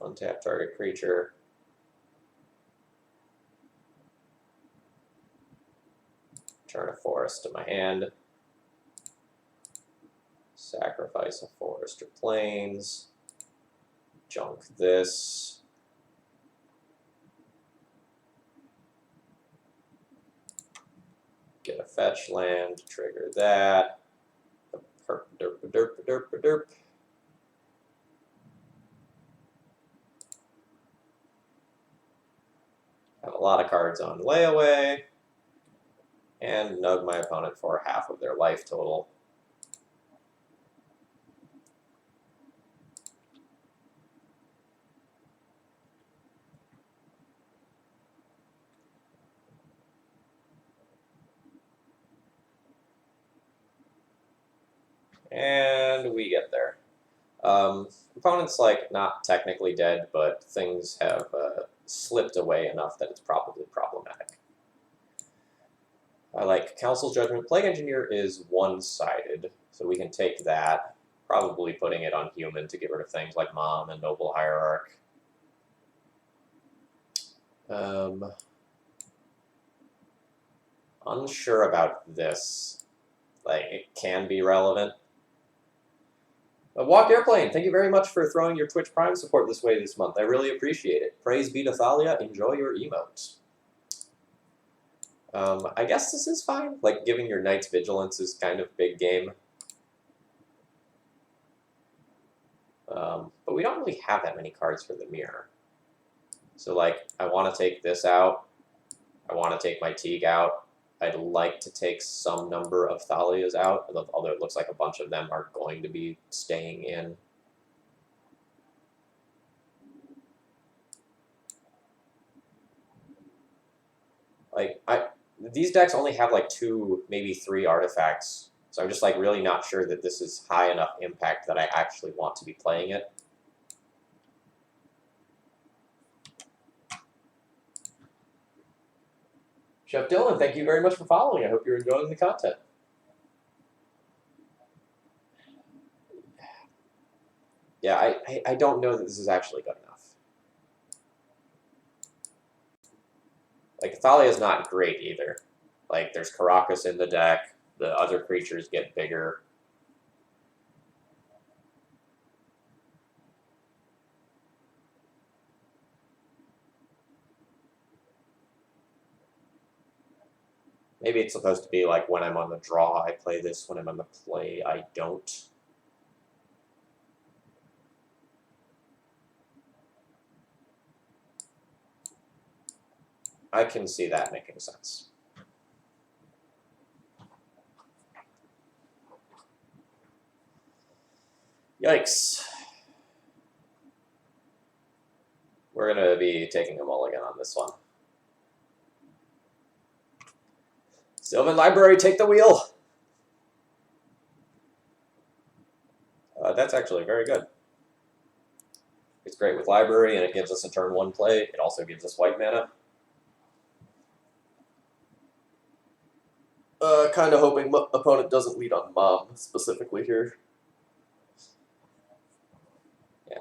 S1: Untap target creature. Turn a forest to my hand. Sacrifice a forest or plains. Junk this. Get a fetch land, trigger that. Derp, derp, derp, derp, derp. Have a lot of cards on layaway. And nug my opponent for half of their life total. And we get there. Opponent's like not technically dead, but things have slipped away enough that it's probably problematic. I like Council's Judgment. Plague Engineer is one-sided, so we can take that, probably putting it on human to get rid of things like Mom and Noble Hierarch. Unsure about this. Like, it can be relevant. Walked Airplane, thank you very much for throwing your Twitch Prime support this way this month. I really appreciate it. Praise be to Thalia. Enjoy your emote. I guess this is fine. Like, giving your Knight's Vigilance is kind of big game. But we don't really have that many cards for the mirror. So, like, I want to take this out. I want to take my Teague out. I'd like to take some number of Thalias out, although it looks like a bunch of them are going to be staying in. Like, these decks only have like 2, maybe 3 artifacts, so I'm just like really not sure that this is high enough impact that I actually want to be playing it. Chef Dylan, thank you very much for following. I hope you're enjoying the content. Yeah, I don't know that this is actually good enough. Like, Thalia is not great either. Like, there's Caracas in the deck. The other creatures get bigger. Maybe it's supposed to be like when I'm on the draw, I play this. When I'm on the play, I don't. I can see that making sense. Yikes. We're going to be taking a mulligan on this one. Sylvan Library, take the wheel! That's actually very good. It's great with Library, and it gives us a turn 1 play. It also gives us white mana. Kind of hoping opponent doesn't lead on Mom specifically here. Yeah.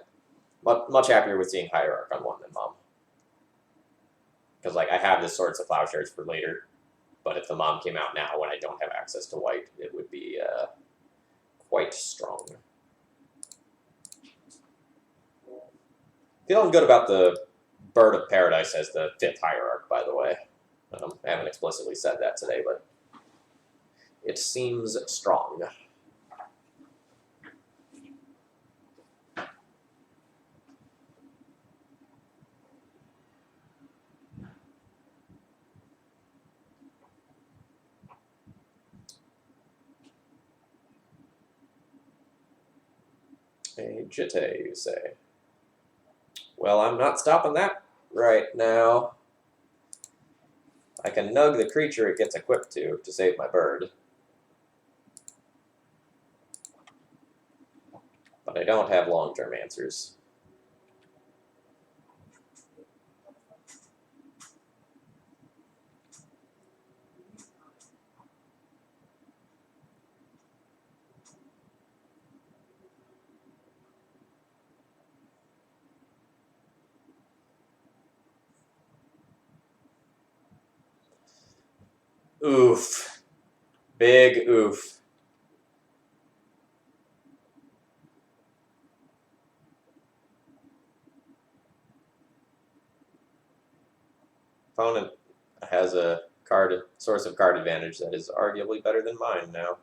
S1: Much happier with seeing Hierarch on 1 than Mom. Because, like, I have this Swords of Plowshares for later, but if the Mom came out now when I don't have access to white, it would be quite strong. Feeling good about the Bird of Paradise as the 5th Hierarch, by the way. I haven't explicitly said that today, but it seems strong. A Jitte, you say? Well, I'm not stopping that right now. I can nug the creature it gets equipped to save my bird. But I don't have long-term answers. Oof. Big oof. Opponent has a source of card advantage that is arguably better than mine now.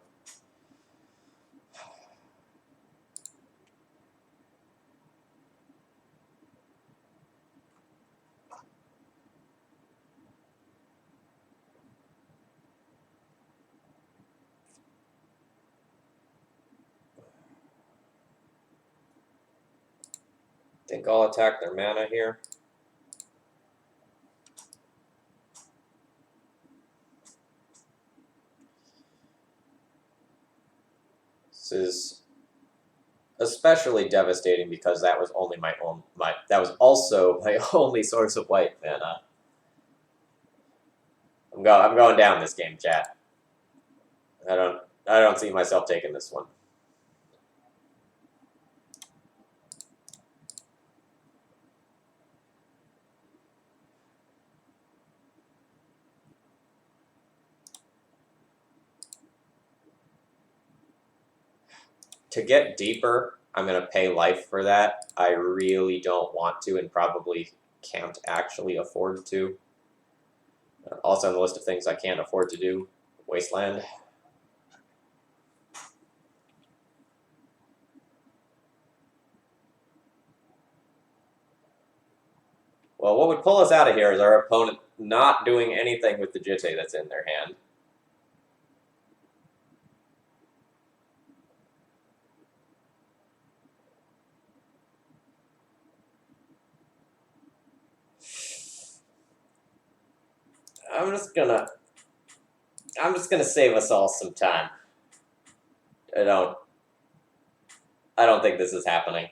S1: Think I'll attack their mana here. This is especially devastating because that was only that was also my only source of white mana. I'm going down this game, chat. I don't see myself taking this one. To get deeper, I'm going to pay life for that. I really don't want to and probably can't actually afford to. Also on the list of things I can't afford to do, Wasteland. Well, what would pull us out of here is our opponent not doing anything with the Jitte that's in their hand. I'm just gonna save us all some time. I don't think this is happening.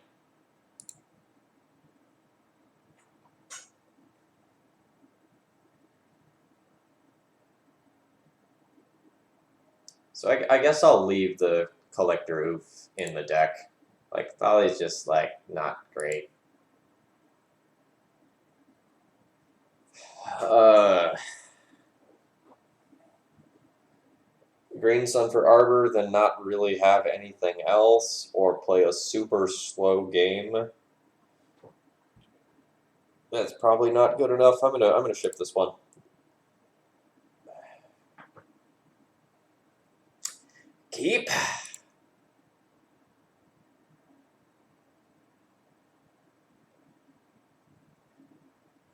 S1: So I guess I'll leave the Collector Oof in the deck. Like, Thali's just, like, not great. Green Sun for Arbor, then not really have anything else, or play a super slow game. That's probably not good enough. I'm gonna ship this one. Keep.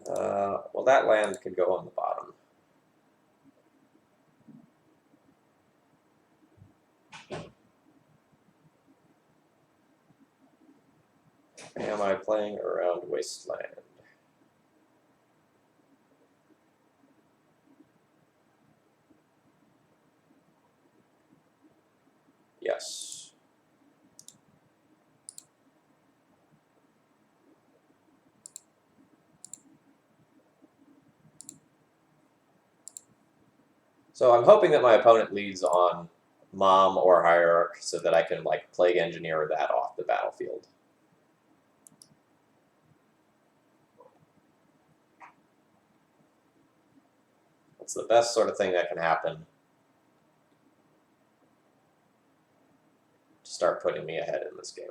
S1: Well, that land could go on the bottom. Am I playing around Wasteland? Yes. So I'm hoping that my opponent leads on Mom or Hierarch so that I can, like, Plague Engineer that off the battlefield. It's the best sort of thing that can happen to start putting me ahead in this game.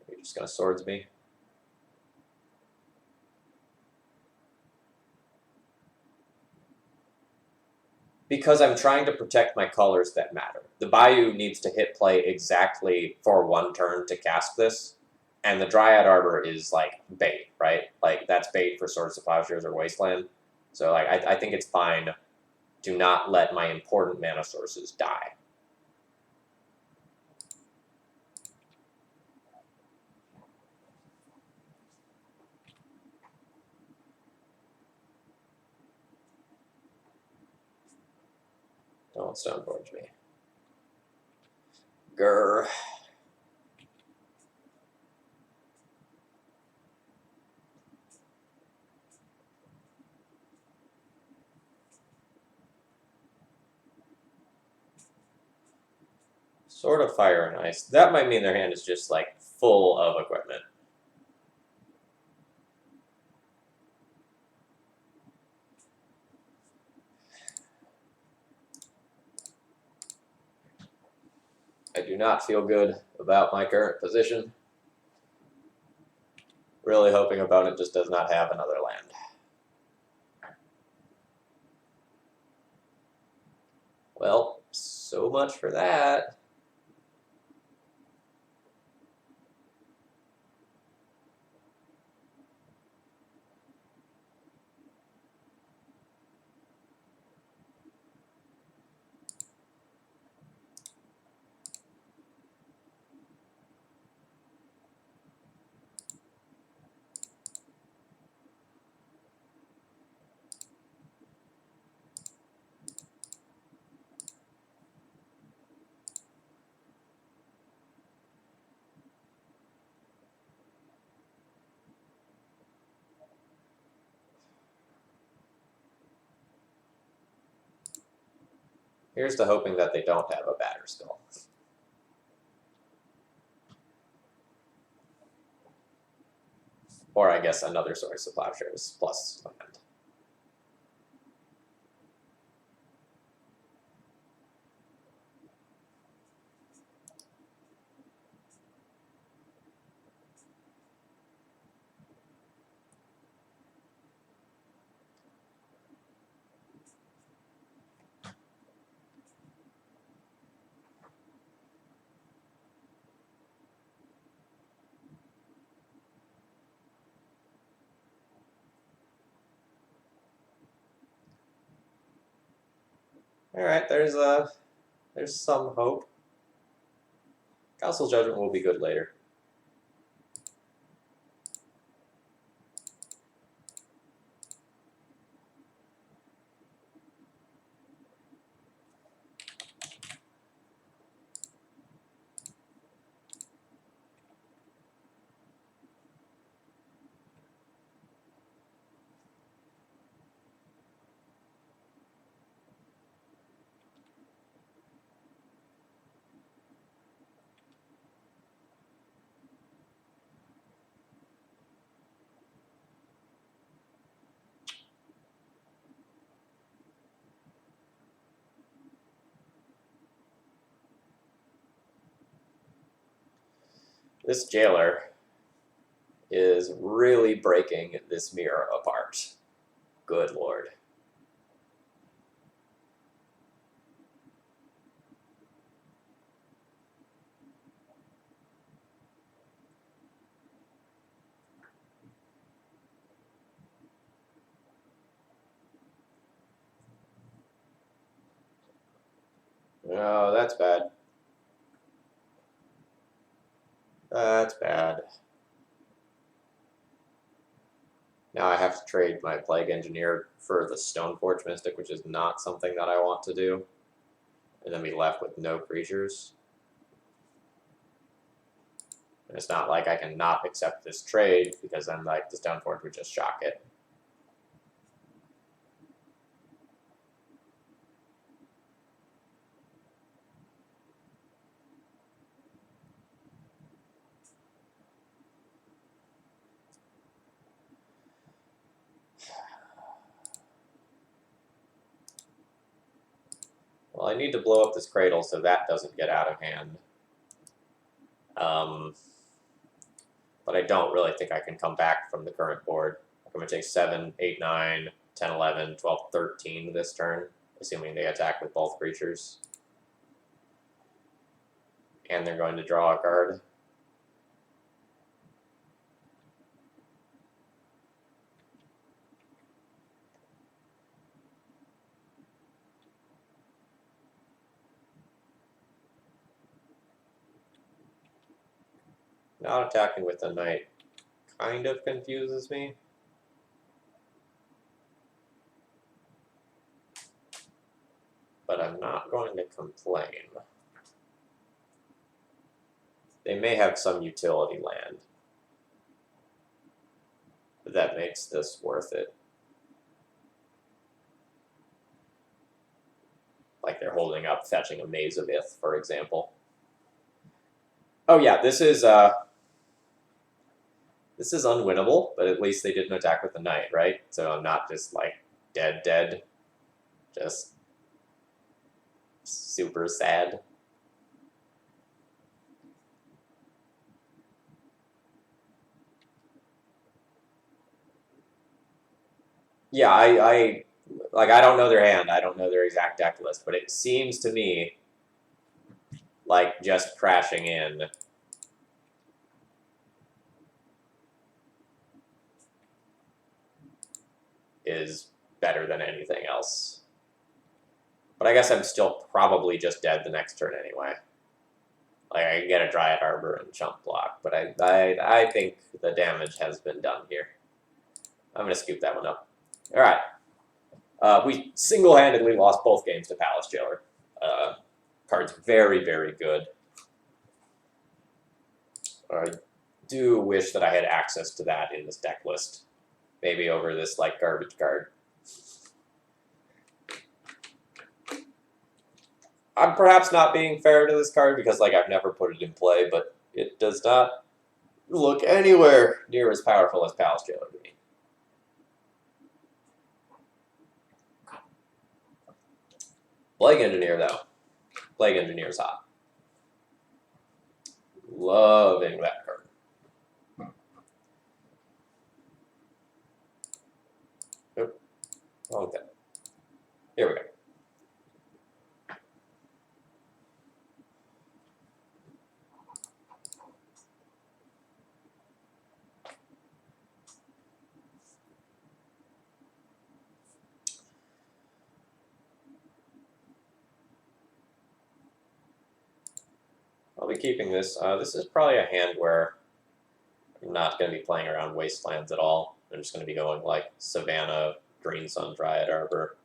S1: You're just going to swords me? Because I'm trying to protect my colors that matter. The Bayou needs to hit play exactly for one turn to cast this, and the Dryad Arbor is, like, bait, right? Like, that's bait for Swords to Plowshares or Wasteland. So, like, I think it's fine to not let my important mana sources die. Don't Stoneforge me. Grr. Sword of Fire and Ice. That might mean their hand is just, like, full of equipment. I do not feel good about my current position. Really hoping opponent just does not have another land. Well, so much for that. Here's to hoping that they don't have a Batterskull. Or I guess another Source of Plowshares plus land. Alright, there's some hope. Council Judgment will be good later. This jailer is really breaking this mirror apart. Good lord. Oh, that's bad. That's bad. Now I have to trade my Plague Engineer for the Stoneforge Mystic, which is not something that I want to do. And then be left with no creatures. And it's not like I can not accept this trade, because then like the Stoneforge would just shock it. Well, I need to blow up this cradle so that doesn't get out of hand. But I don't really think I can come back from the current board. I'm going to take 7, 8, 9, 10, 11, 12, 13 this turn, assuming they attack with both creatures. And they're going to draw a card. Not attacking with the knight kind of confuses me. But I'm not going to complain. They may have some utility land. But that makes this worth it. Like they're holding up fetching a Maze of Ith, for example. Oh yeah, this is unwinnable, but at least they didn't attack with the knight, right? So I'm not just like dead. Just super sad. Yeah, I don't know their hand. I don't know their exact deck list, but it seems to me like just crashing in is better than anything else. But I guess I'm still probably just dead the next turn anyway. Like I can get a Dryad Arbor and chump block, but I think the damage has been done here. I'm gonna scoop that one up. All right. We single-handedly lost both games to Palace Jailer. Card's very, very good. I do wish that I had access to that in this deck list. Maybe over this like garbage card. I'm perhaps not being fair to this card because like I've never put it in play, but it does not look anywhere near as powerful as Palace Jailer to me. Plague Engineer, though. Plague Engineer's hot. Loving that card. Nope. Okay. Here we go. I'll be keeping this. This is probably a hand where I'm not going to be playing around Wastelands at all. I'm just going to be going like Savannah, Green Sun, Dryad Arbor.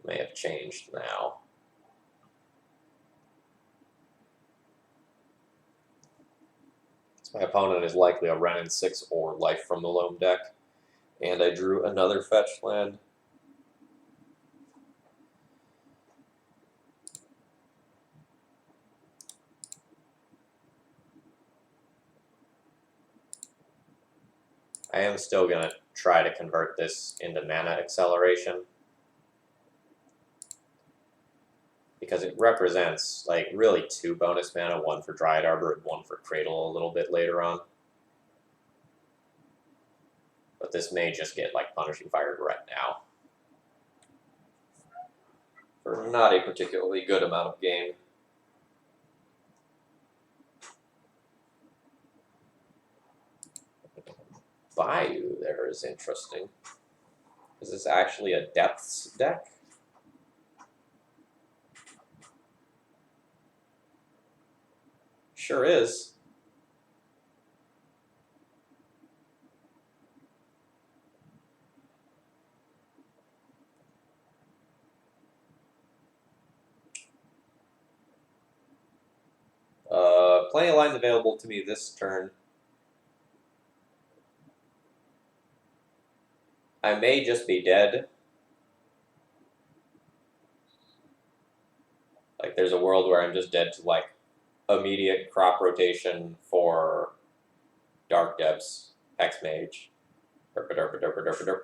S1: May have changed now. So my opponent is likely a Wrenn and 6 or Life from the Loam deck. And I drew another fetch land. I am still going to try to convert this into mana acceleration. because it represents like really 2 bonus mana, 1 for Dryad Arbor and 1 for Cradle a little bit later on. But this may just get like Punishing Fire right now for not a particularly good amount of game. Bayou there is interesting. Is this actually a Depths deck? Sure is. Plenty of lines available to me this turn. I may just be dead. Like, there's a world where I'm just dead to, like, immediate crop rotation for Dark Depths, Hexmage, derp derp derp derp derp.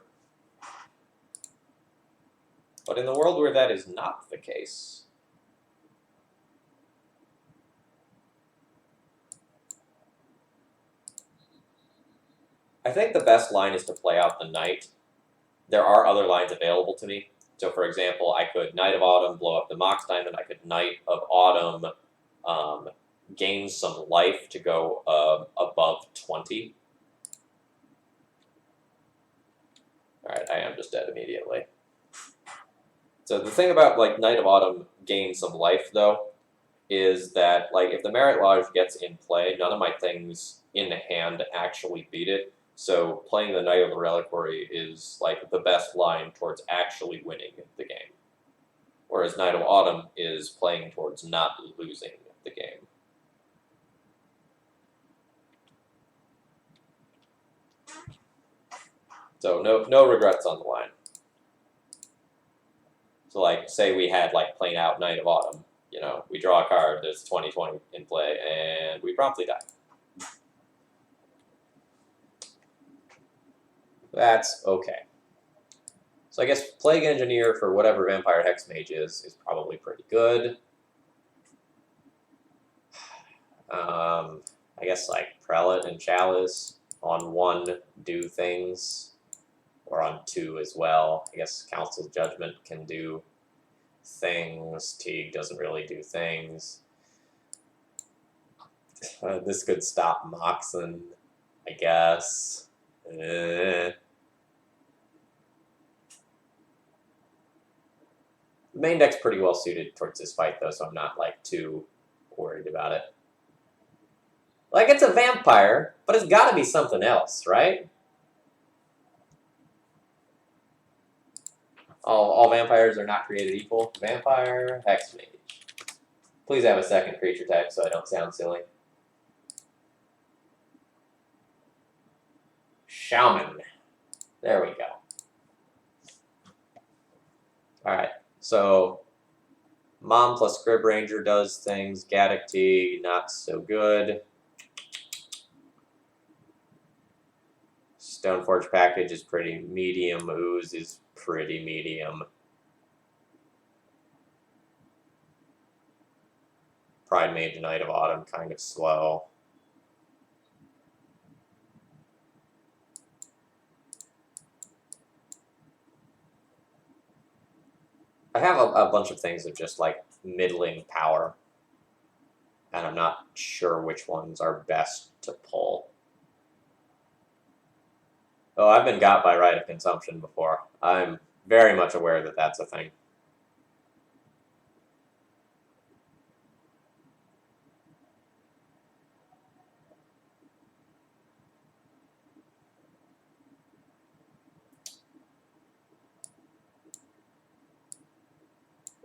S1: But in the world where that is not the case, I think the best line is to play out the Knight. There are other lines available to me. So, for example, I could Knight of Autumn, blow up the Mox Diamond. I could Knight of Autumn, gain some life to go above 20. Alright, I am just dead immediately. So the thing about, like, Knight of Autumn gain some life, though, is that, like, if the Merit Lodge gets in play, none of my things in hand actually beat it. So playing the Knight of the Reliquary is, like, the best line towards actually winning the game. Whereas Knight of Autumn is playing towards not losing the game. So no regrets on the line. So, like, say we had, like, plain out Knight of Autumn. You know, we draw a card, there's 20/20 in play, and we promptly die. That's okay. So I guess Plague Engineer for whatever Vampire Hexmage is probably pretty good. I guess, like, Prelate and Chalice on 1 do things, or on 2 as well. I guess Council's Judgment can do things. Teague doesn't really do things. This could stop Moxen, I guess. The main deck's pretty well suited towards this fight, though, so I'm not, like, too worried about it. Like, it's a vampire, but it's gotta be something else, right? All vampires are not created equal. Vampire, Hexmage. Please have a second creature type so I don't sound silly. Shaman. There we go. Alright, so Mom plus Scrib Ranger does things. Gaddock Teague, not so good. Stoneforge Package is pretty medium. Ooze is pretty medium. Pride Mage Knight of Autumn, kind of slow. I have a bunch of things of just, like, middling power, and I'm not sure which ones are best to pull. Oh, I've been got by right of consumption before. I'm very much aware that that's a thing.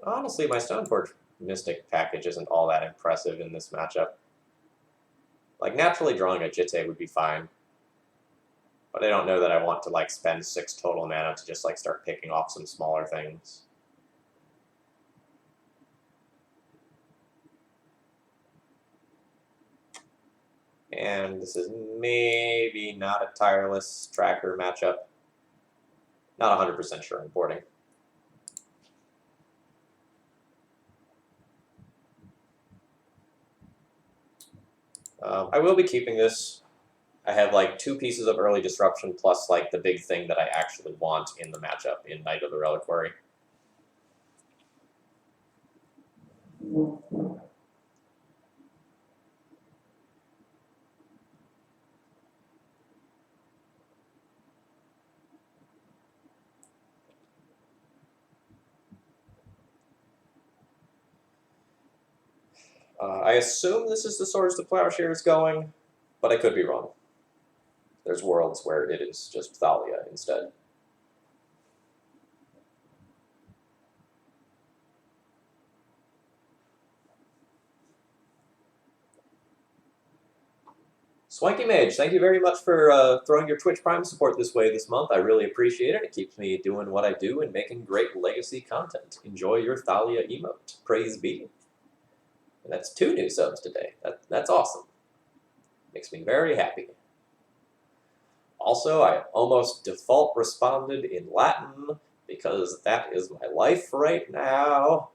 S1: Honestly, my Stoneforge Mystic package isn't all that impressive in this matchup. Like, naturally drawing a Jitte would be fine. But I don't know that I want to, like, spend 6 total mana to just, like, start picking off some smaller things. And this is maybe not a tireless tracker matchup. Not 100% sure I'm boarding. I will be keeping this. I have like 2 pieces of early disruption plus like the big thing that I actually want in the matchup in Knight of the Reliquary. I assume this is the Swords to Plowshares going, but I could be wrong. There's worlds where it is just Thalia instead. Swanky Mage, thank you very much for throwing your Twitch Prime support this way this month. I really appreciate it. It keeps me doing what I do and making great legacy content. Enjoy your Thalia emote. Praise be. And that's 2 new subs today. That's awesome. Makes me very happy. Also, I almost default responded in Latin because that is my life right now,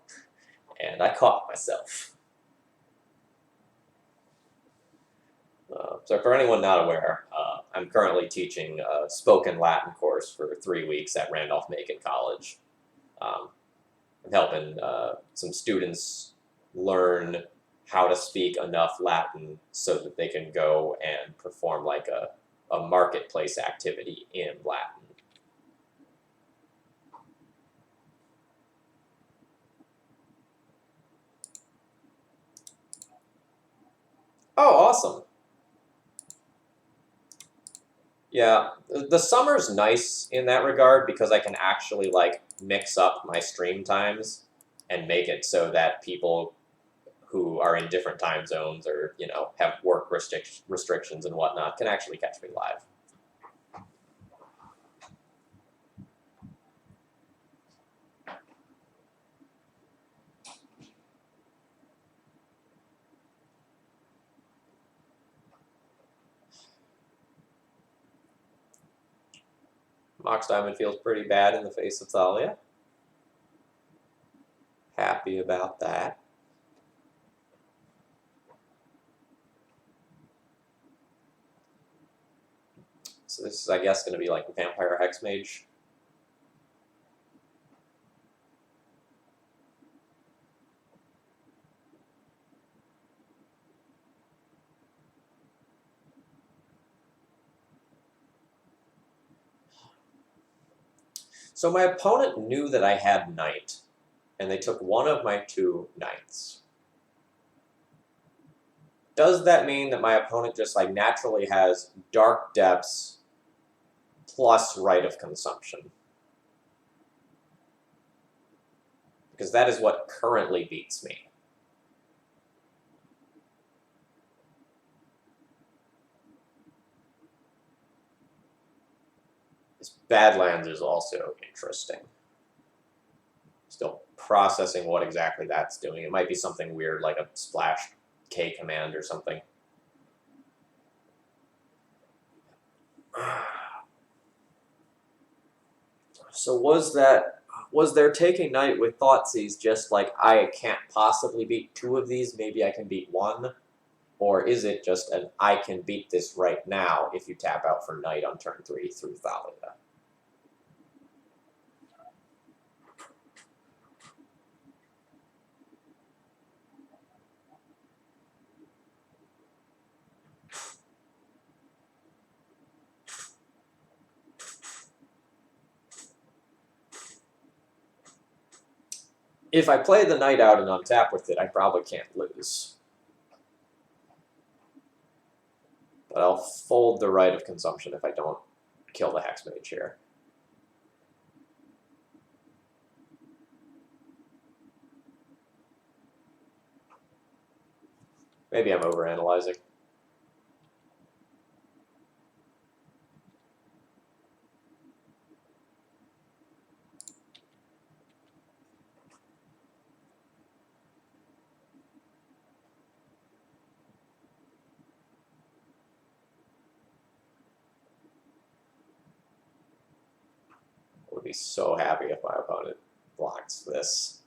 S1: and I caught myself. So for anyone not aware, I'm currently teaching a spoken Latin course for 3 weeks at Randolph-Macon College. I'm helping some students learn how to speak enough Latin so that they can go and perform like a marketplace activity in Latin. Oh, awesome. Yeah, the summer's nice in that regard because I can actually like mix up my stream times and make it so that people who are in different time zones or, you know, have work restrictions and whatnot can actually catch me live. Mox Diamond feels pretty bad in the face of Thalia. Happy about that. So this is, I guess, going to be like Vampire Hexmage. So my opponent knew that I had Knight, and they took one of my 2 Knights. Does that mean that my opponent just like naturally has Dark Depths plus Rite of Consumption? Because that is what currently beats me. This Badlands is also interesting. Still processing what exactly that's doing. It might be something weird like a splash K command or something. So was their taking Knight with Thoughtseize just like, I can't possibly beat 2 of these, maybe I can beat 1? Or is it just an, I can beat this right now if you tap out for Knight on turn 3 through Thalia? If I play the Knight out and untap with it, I probably can't lose. But I'll fold the Rite of Consumption if I don't kill the Hexmage here. Maybe I'm overanalyzing. I would be so happy if my opponent blocks this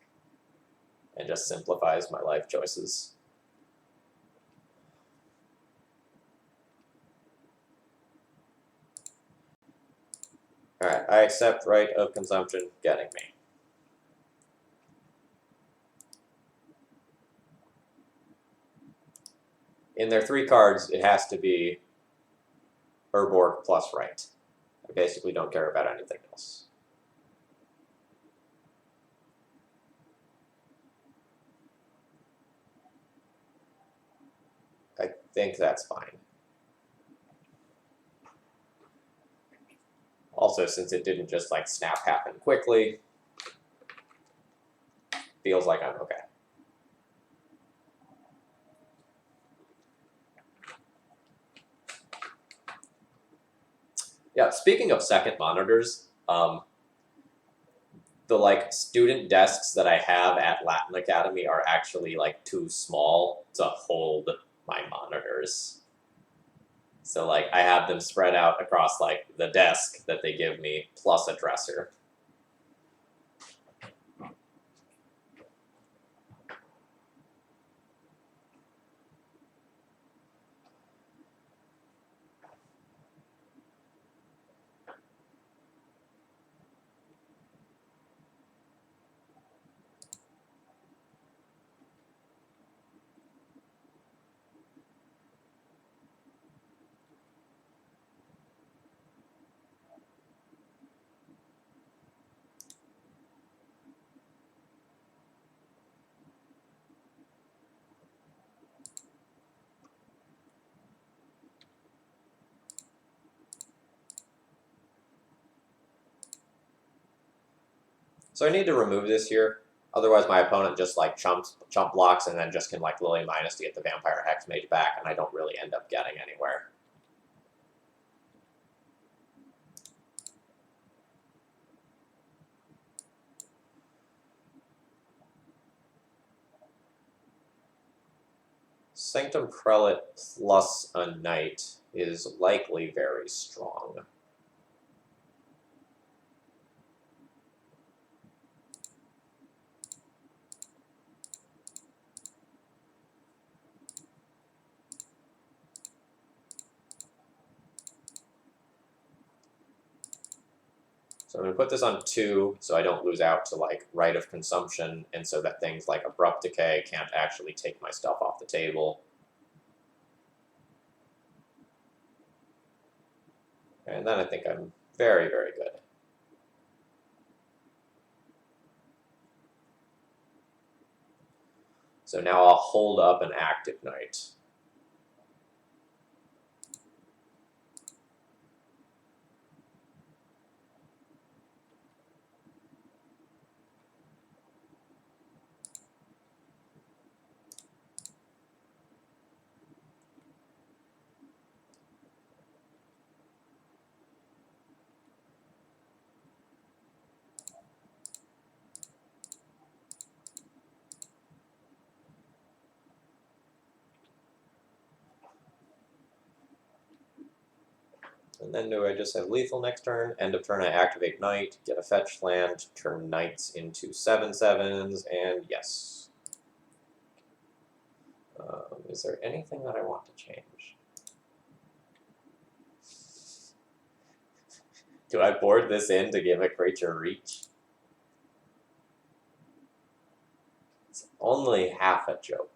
S1: and just simplifies my life choices. Alright, I accept right of consumption getting me. In their 3 cards, it has to be Urborg plus right. I basically don't care about anything else. I think that's fine. Also, since it didn't just like snap happen quickly, feels like I'm okay. Yeah, speaking of second monitors, the like student desks that I have at Latin Academy are actually like too small to hold my monitors. So like I have them spread out across like the desk that they give me plus a dresser. So I need to remove this here. Otherwise my opponent just like chump blocks and then just can like Lily minus to get the Vampire Hex Mage back, and I don't really end up getting anywhere. Sanctum Prelate plus a Knight is likely very strong. So I'm going to put this on 2 so I don't lose out to like right of consumption, and so that things like Abrupt Decay can't actually take my stuff off the table. And then I think I'm very, very good. So now I'll hold up an Active Knight. And then do I just have lethal next turn? End of turn I activate Knight, get a fetch land, turn Knights into 7/7s, and yes. Is there anything that I want to change? Do I board this in to give a creature reach? It's only half a joke.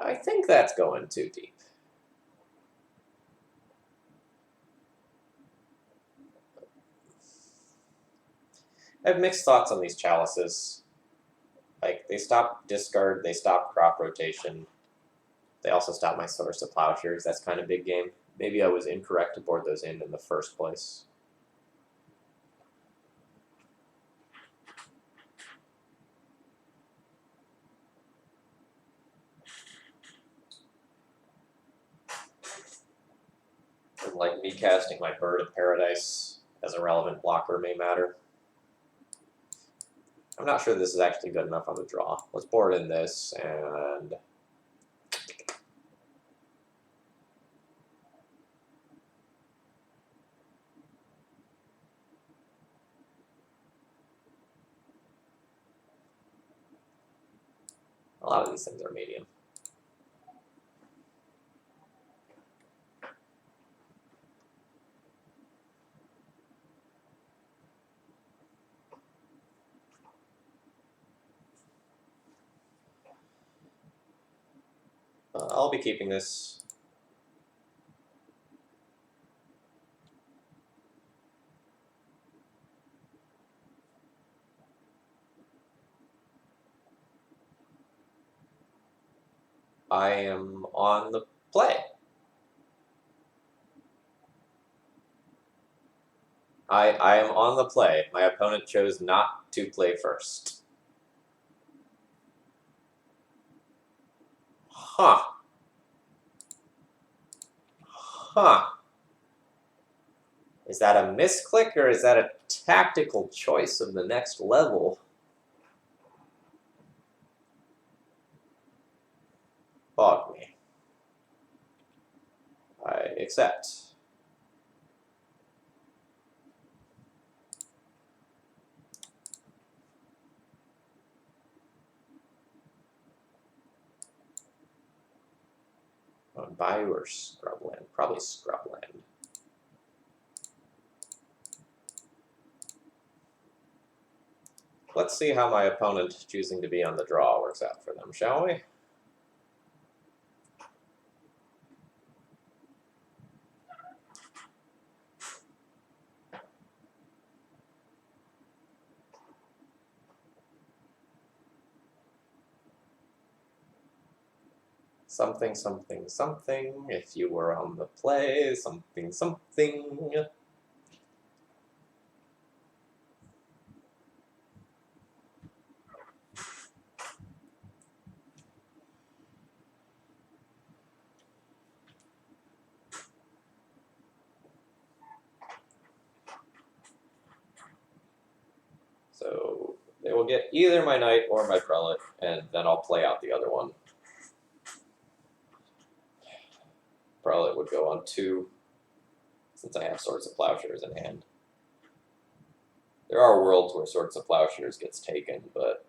S1: I think that's going too deep. I have mixed thoughts on these chalices. Like, they stop discard, they stop crop rotation. They also stop my source of plowshares. That's kind of big game. Maybe I was incorrect to board those in the first place. And like me casting my Bird of Paradise as a relevant blocker may matter. I'm not sure this is actually good enough on the draw. Let's board in this, and lot of these things are medium. I'll be keeping this. I am on the play. I am on the play. My opponent chose not to play first. Huh. Huh. Is that a misclick or is that a tactical choice of the next level? Bog me. I accept. Bayou or Scrubland? Probably Scrubland. Let's see how my opponent choosing to be on the draw works out for them, shall we? Something, something, something. If you were on the play, something, something. So they will get either my knight or my prelate, and then I'll play out the other one. Prelate would go on 2, since I have Swords of Plowshares in hand. There are worlds where Swords of Plowshares gets taken, but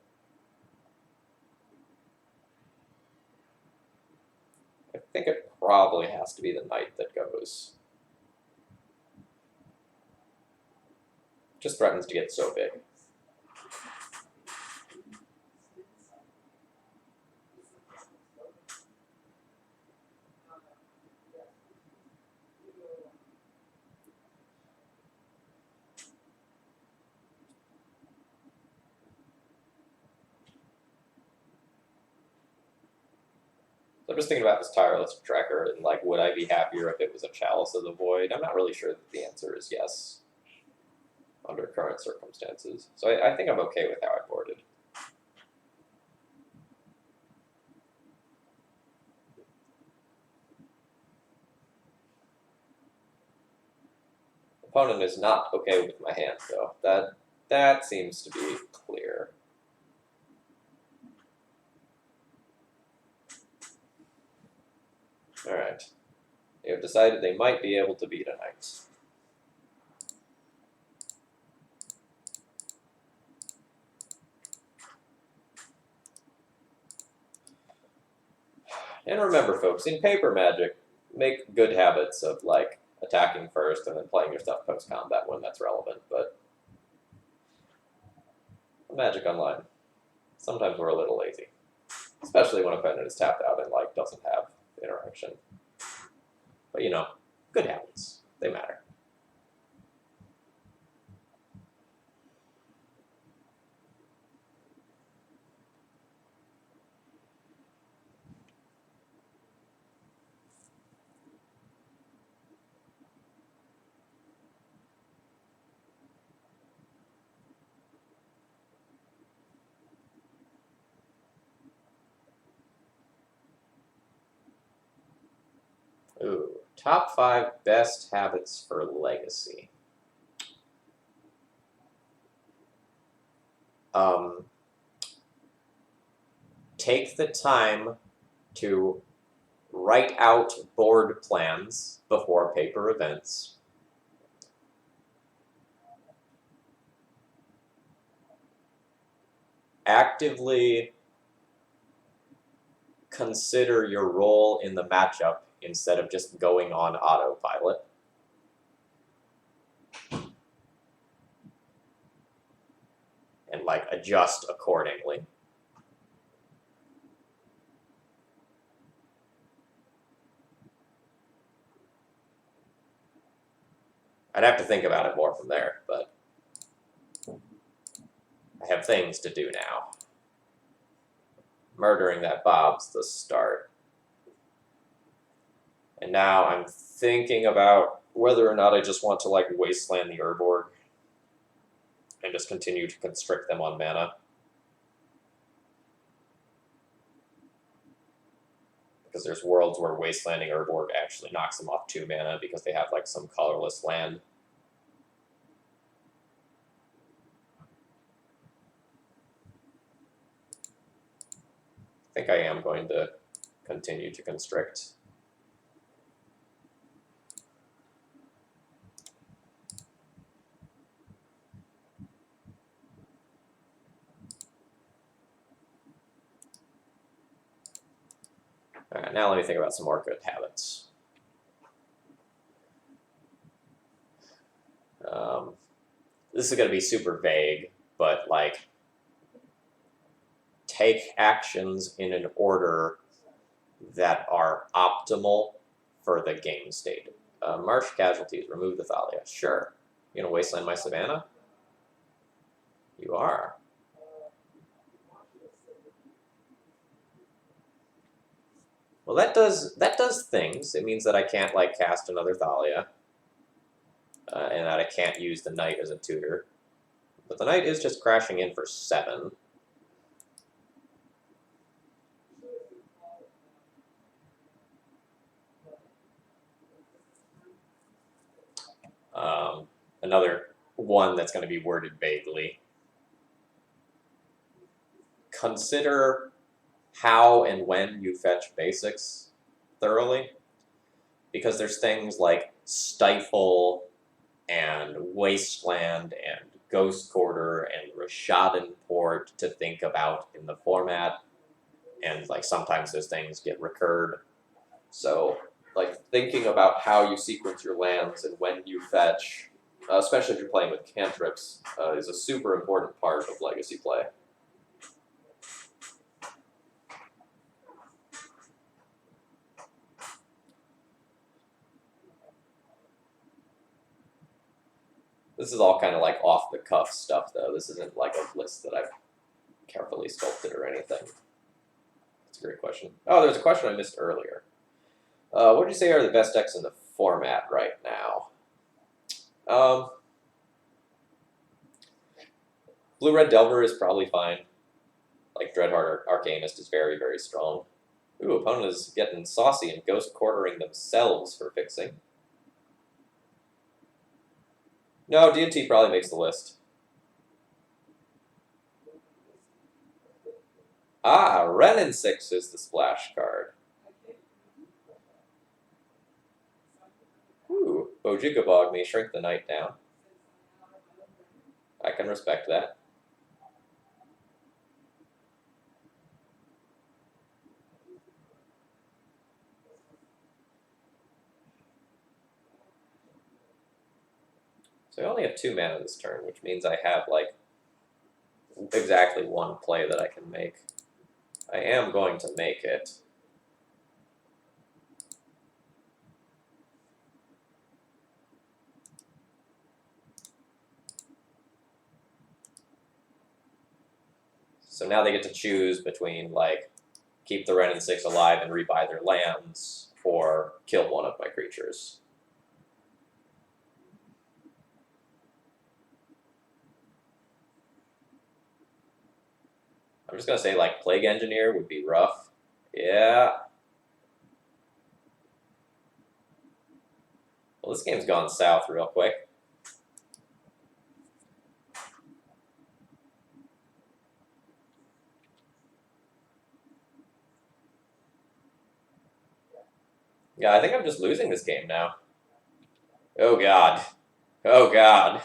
S1: I think it probably has to be the knight that goes. Just threatens to get so big. So I'm just thinking about this tireless tracker and like, would I be happier if it was a Chalice of the Void? I'm not really sure that the answer is yes under current circumstances. So I think I'm okay with how I boarded. Opponent is not okay with my hand, though. That seems to be clear. All right. They have decided they might be able to beat a knight. And remember, folks, in Paper Magic, make good habits of, like, attacking first and then playing your stuff post-combat when that's relevant, but Magic Online, sometimes we're a little lazy. Especially when opponent is tapped out and, like, doesn't have interaction. But, you know, good habits. They matter. Ooh, top 5 best habits for Legacy. Take the time to write out board plans before paper events. Actively consider your role in the matchup instead of just going on autopilot. And like adjust accordingly. I'd have to think about it more from there, but I have things to do now. Murdering that Bob's the start. And now I'm thinking about whether or not I just want to like wasteland the Urborg and just continue to constrict them on mana. Because there's worlds where wastelanding Urborg actually knocks them off 2 mana because they have like some colorless land. I think I am going to continue to constrict. All right, now let me think about some more good habits. This is going to be super vague, but like take actions in an order that are optimal for the game state. Marsh casualties, remove the Thalia. Sure. You gonna wasteland my Savannah? You are. Well, that does things. It means that I can't like cast another Thalia, and that I can't use the Knight as a tutor. But the Knight is just crashing in for 7. Another one that's going to be worded vaguely. Consider how and when you fetch basics thoroughly, because there's things like Stifle and Wasteland and Ghost Quarter and Rashadan Port to think about in the format, and like sometimes those things get recurred. So like thinking about how you sequence your lands and when you fetch, especially if you're playing with cantrips, is a super important part of Legacy play. This is all kind of like off-the-cuff stuff, though. This isn't like a list that I've carefully sculpted or anything. That's a great question. Oh, there's a question I missed earlier. What would you say are the best decks in the format right now? Blue-Red Delver is probably fine. Like Dreadheart Arcanist is very, very strong. Ooh, opponent is getting saucy and ghost quartering themselves for fixing. No, D&T probably makes the list. Ah, Renin 6 is the splash card. Ooh, Bojikabog may shrink the Knight down. I can respect that. So I only have 2 mana this turn, which means I have like exactly 1 play that I can make. I am going to make it. So now they get to choose between like keep the Renin 6 alive and rebuy their lands, or kill one of my creatures. I'm just going to say, like, Plague Engineer would be rough. Yeah. Well, this game's gone south real quick. Yeah, I think I'm just losing this game now. Oh, God. Oh, God.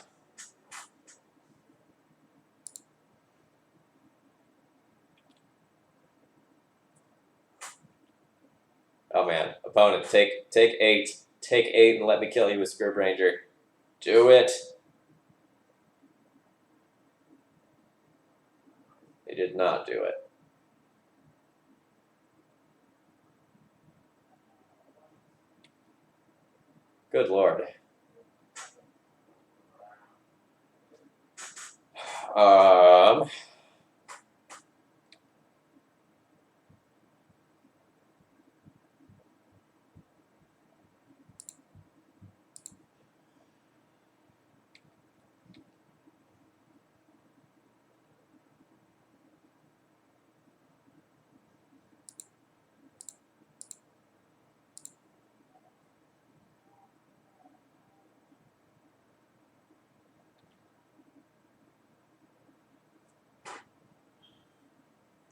S1: Oh man, opponent, take 8. Take 8 and let me kill you with Scrib Ranger. Do it. He did not do it. Good lord. Um.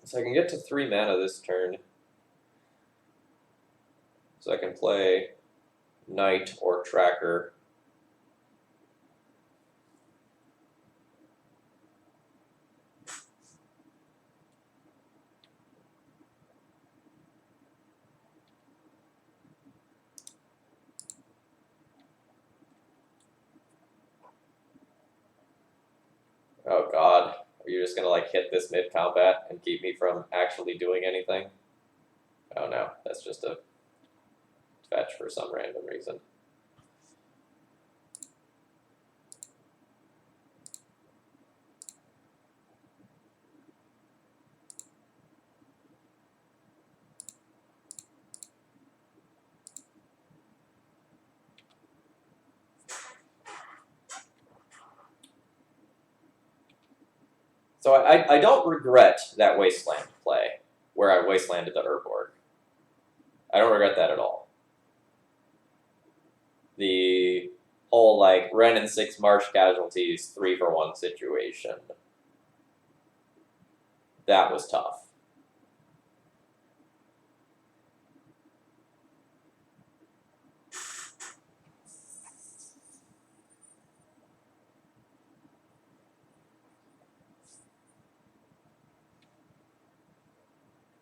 S1: So I can get to 3 mana this turn. So I can play Knight or Tracker. Oh god. Are you just gonna like hit this mid-combat and keep me from actually doing anything? Oh no, that's just a fetch for some random reason. So I don't regret that Wasteland play, where I Wastelanded the Urborg. I don't regret that at all. The whole, like, Ren and 6 Marsh Casualties 3-for-1 situation. That was tough.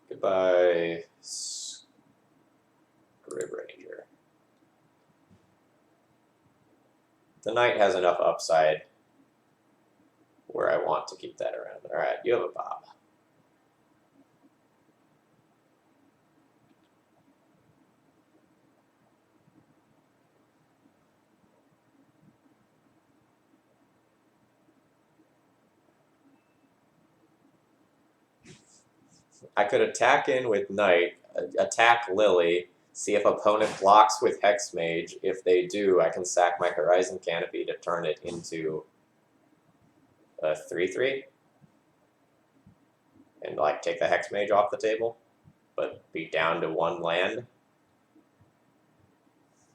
S1: Goodbye, Scrib Ranger. The Knight has enough upside where I want to keep that around. Alright, you have a Bob. I could attack in with Knight, attack Lily, see if opponent blocks with Hexmage. If they do, I can sack my Horizon Canopy to turn it into a 3/3. And like take the Hexmage off the table, but be down to 1 land.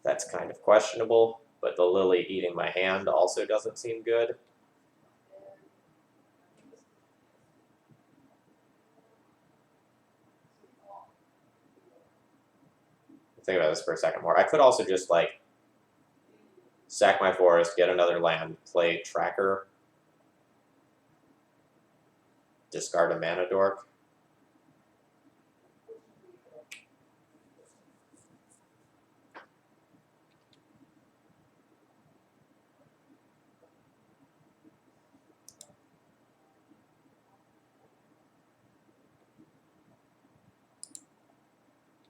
S1: That's kind of questionable, but the Lily eating my hand also doesn't seem good. Think about this for a second more. I could also just like sack my forest, get another land, play Tracker, discard a Mana Dork.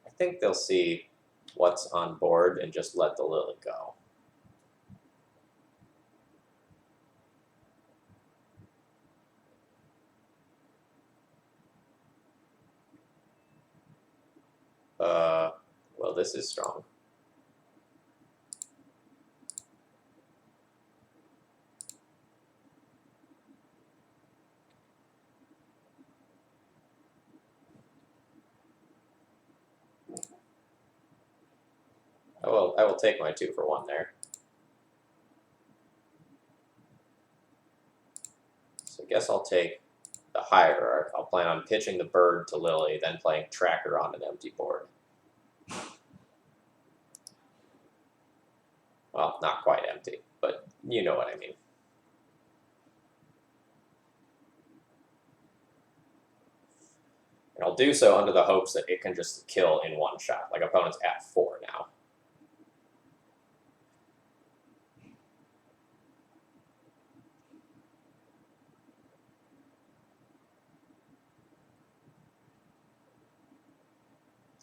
S1: I think they'll see what's on board and just let the Lily go. Well, this is strong. I will take my 2-for-1 there. So I guess I'll take the Hierarch. I'll plan on pitching the bird to Lily, then playing Tracker on an empty board. Well, not quite empty, but you know what I mean. And I'll do so under the hopes that it can just kill in one shot. Like, opponent's at 4 now.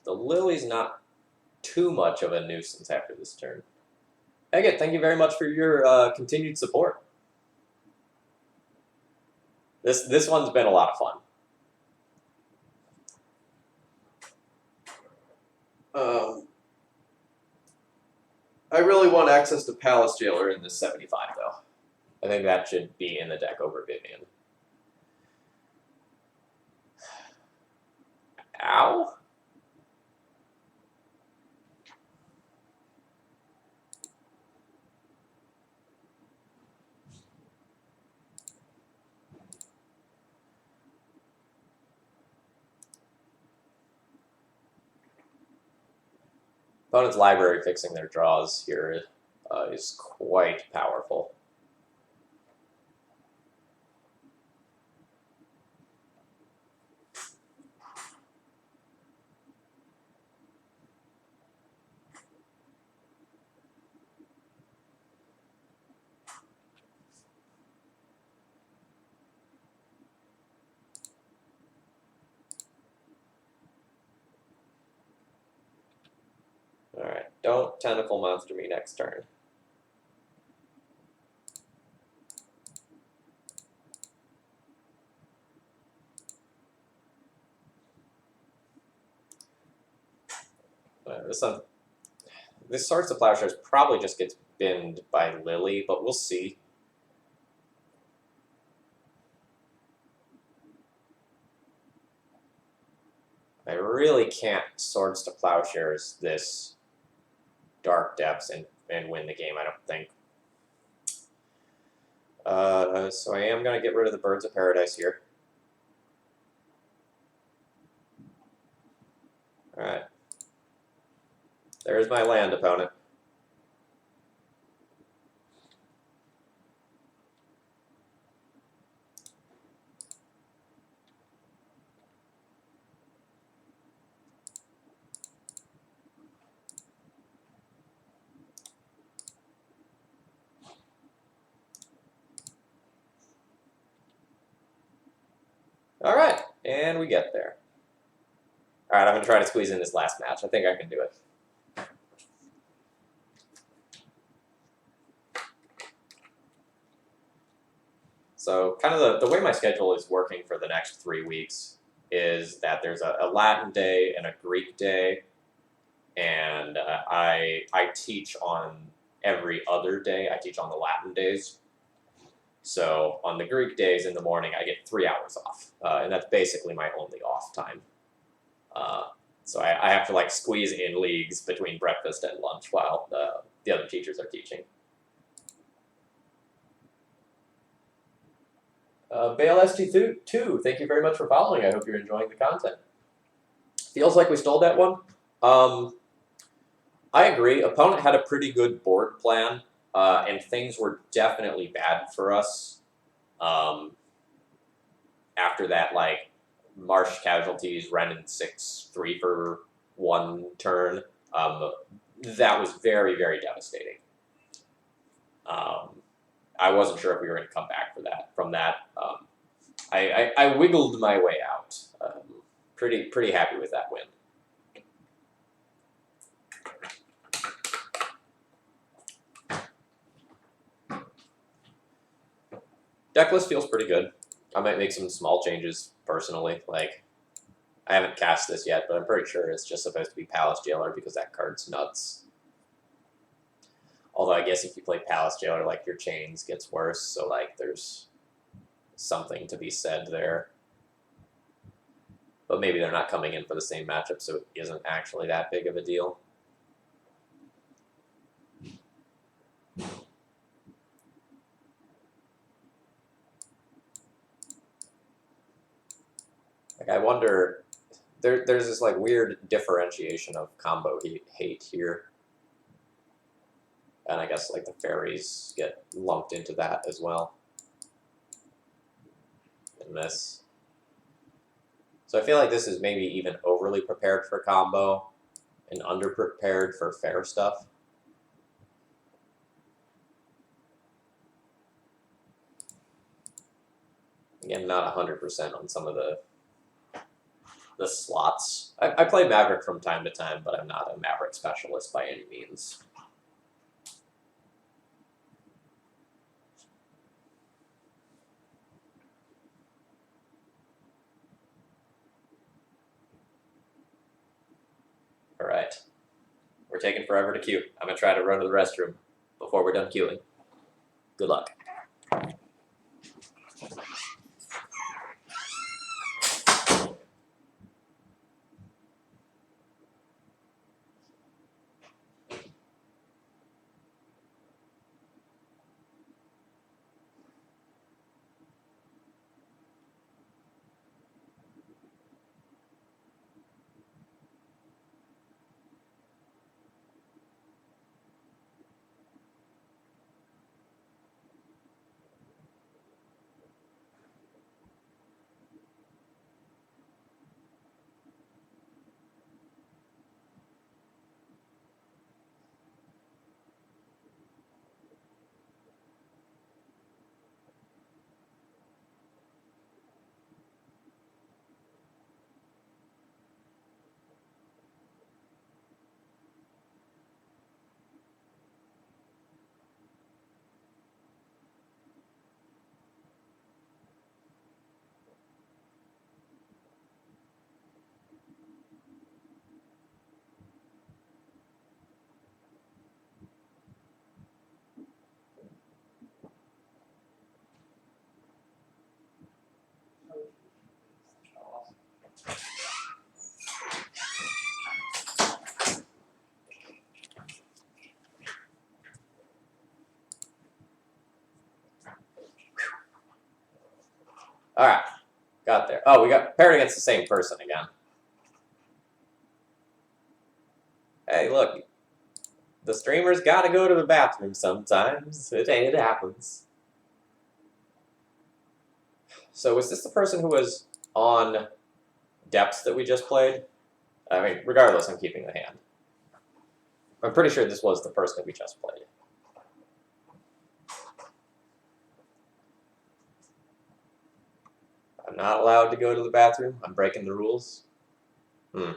S1: The Lily's not too much of a nuisance after this turn. Agate, thank you very much for your continued support. This one's been a lot of fun. I really want access to Palace Jailer in this 75, though. I think that should be in the deck over Vivian. Ow? Opponent's library fixing their draws here is quite powerful. Alright, don't tentacle monster me next turn. This Swords to Plowshares probably just gets binned by Lily, but we'll see. I really can't Swords to Plowshares this Dark Depths and win the game, I don't think. So I am going to get rid of the Birds of Paradise here. Alright. There's my land, opponent. Alright, and we get there. Alright, I'm going to try to squeeze in this last match. I think I can do it. So kind of the way my schedule is working for the next 3 weeks is that there's a Latin day and a Greek day, and I teach on every other day. I teach on the Latin days. So on the Greek days in the morning, I get 3 hours off, and that's basically my only off time. So I have to like squeeze in leagues between breakfast and lunch while the other teachers are teaching. Bale ST2, thank you very much for following. I hope you're enjoying the content. Feels like we stole that one. I agree. Opponent had a pretty good board plan, and things were definitely bad for us. After that, like, Marsh Casualties, Renin 6, 3 for 1 turn, that was very, very devastating. I wasn't sure if we were going to come back from that. I wiggled my way out. Pretty happy with that win. Decklist feels pretty good. I might make some small changes personally. Like, I haven't cast this yet, but I'm pretty sure it's just supposed to be Palace Jailer because that card's nuts. Although I guess if you play Palace Jailer, like, your chains gets worse, so like there's something to be said there. But maybe they're not coming in for the same matchup, so it isn't actually that big of a deal. Like, I wonder, there's this like weird differentiation of combo hate here. And I guess like the fairies get lumped into that as well. In this. So I feel like this is maybe even overly prepared for combo and underprepared for fair stuff. Again, not 100% on some of the slots. I play Maverick from time to time, but I'm not a Maverick specialist by any means. All right. We're taking forever to queue. I'm going to try to run to the restroom before we're done queuing. Good luck. All right. Got there. Oh, we got paired against the same person again. Hey, look. The streamer's got to go to the bathroom sometimes. It happens. So was this the person who was on depths that we just played? I mean, regardless, I'm keeping the hand. I'm pretty sure this was the person that we just played. I'm not allowed to go to the bathroom. I'm breaking the rules. Oh,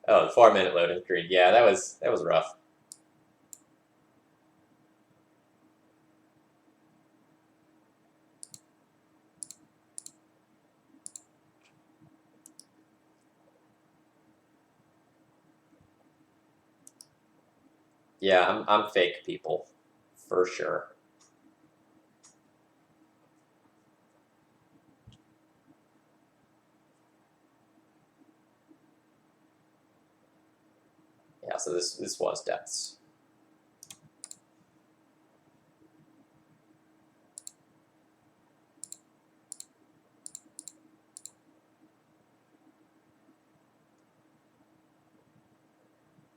S1: the 4-minute loading screen. Yeah, that was rough. Yeah, I'm fake people, for sure. Yeah, so this was depths.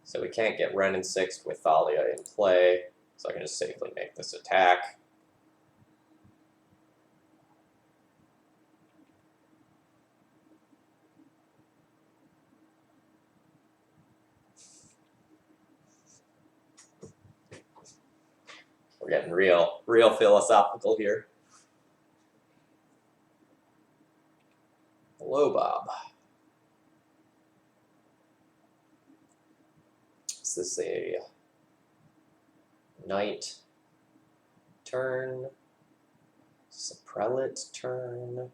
S1: So we can't get Ren and Sixth with Thalia in play, so I can just safely make this attack. We're getting real philosophical here. Hello, Bob. Is this a knight turn? Is this a prelate turn?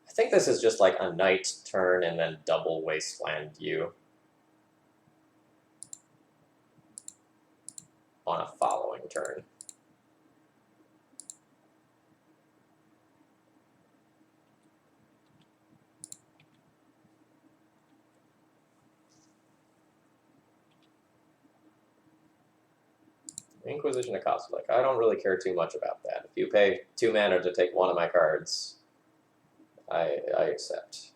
S1: I think this is just like a knight turn and then double Wasteland U on a following turn. Inquisition of Cosmic. I don't really care too much about that. If you pay 2 mana to take one of my cards, I accept.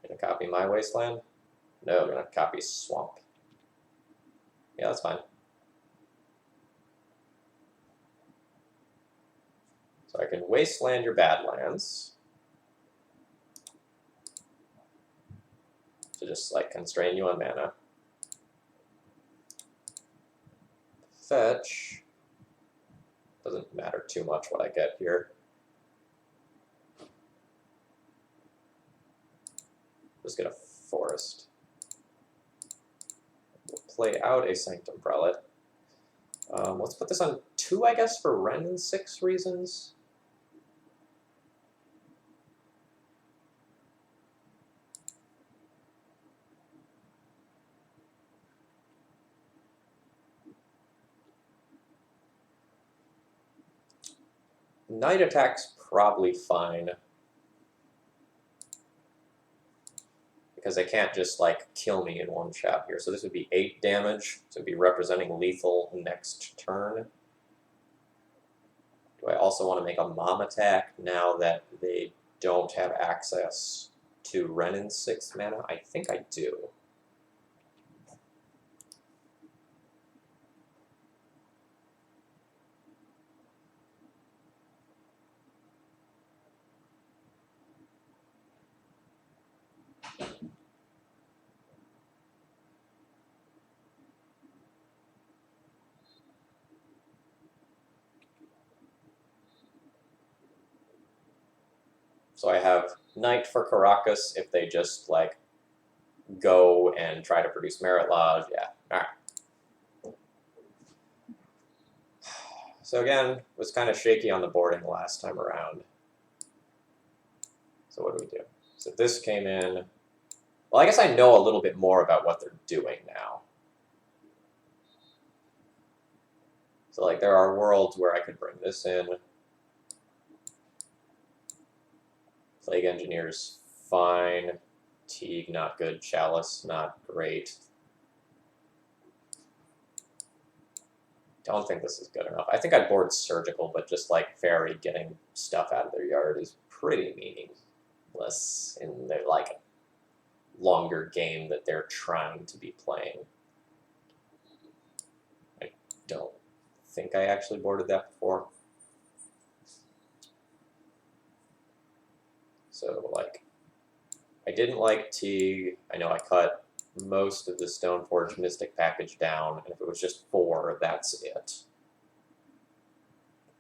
S1: Gonna copy my wasteland? No, I'm gonna copy swamp. Yeah, that's fine. So I can wasteland your badlands to just like constrain you on mana. Fetch. Doesn't matter too much what I get here. Just get a forest. We'll play out a Sanctum Prelate. Let's put this on 2, I guess, for Ren and 6 reasons. Night attack's probably fine. Because they can't just, like, kill me in one shot here. So this would be 8 damage. So it'd be representing lethal next turn. Do I also want to make a Mom attack now that they don't have access to Ren and 6 mana? I think I do. So I have Knight for Caracas if they just, like, go and try to produce Merit Lodge. Yeah, alright. So again, was kind of shaky on the boarding last time around. So what do we do? So this came in. Well, I guess I know a little bit more about what they're doing now. So, like, there are worlds where I could bring this in. Plague Engineer's fine. Teague, not good. Chalice, not great. Don't think this is good enough. I think I'd board Surgical, but just, like, Fairy getting stuff out of their yard is pretty meaningless in the, like, longer game that they're trying to be playing. I don't think I actually boarded that before. So, like, I didn't like Teague. I know I cut most of the Stoneforge Mystic package down, and if it was just 4, that's it.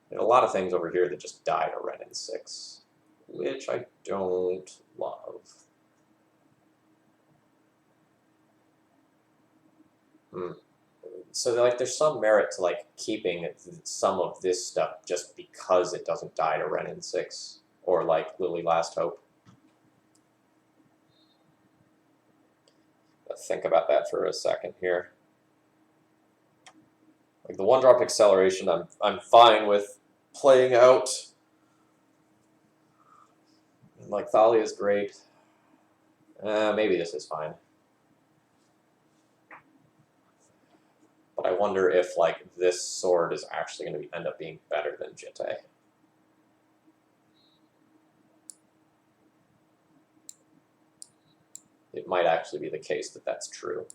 S1: There are a lot of things over here that just die to Ren and 6, which I don't love. So, like, there's some merit to, like, keeping some of this stuff just because it doesn't die to Ren and 6, or, like, Lily Last Hope. Let's think about that for a second here. Like, the 1-drop acceleration, I'm fine with playing out. And, like, Thalia is great. Maybe this is fine. But I wonder if, like, this sword is actually going to end up being better than Jitte. It might actually be the case that that's true.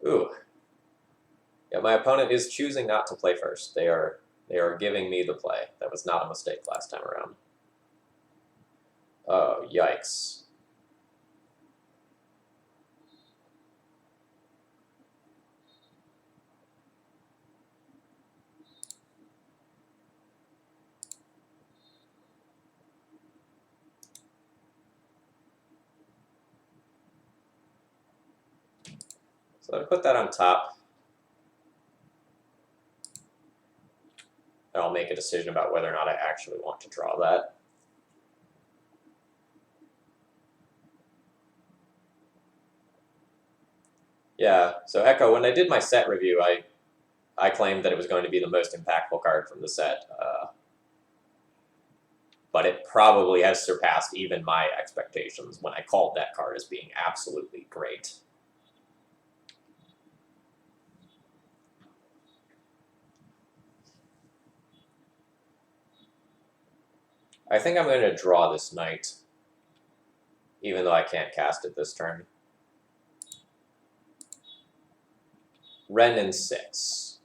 S1: Ooh. Yeah, my opponent is choosing not to play first. They are giving me the play. That was not a mistake last time around. Oh, yikes. So I put that on top. And I'll make a decision about whether or not I actually want to draw that. Yeah, so Echo, when I did my set review, I claimed that it was going to be the most impactful card from the set. But it probably has surpassed even my expectations when I called that card as being absolutely great. I think I'm going to draw this knight, even though I can't cast it this turn. Wrenn and 6.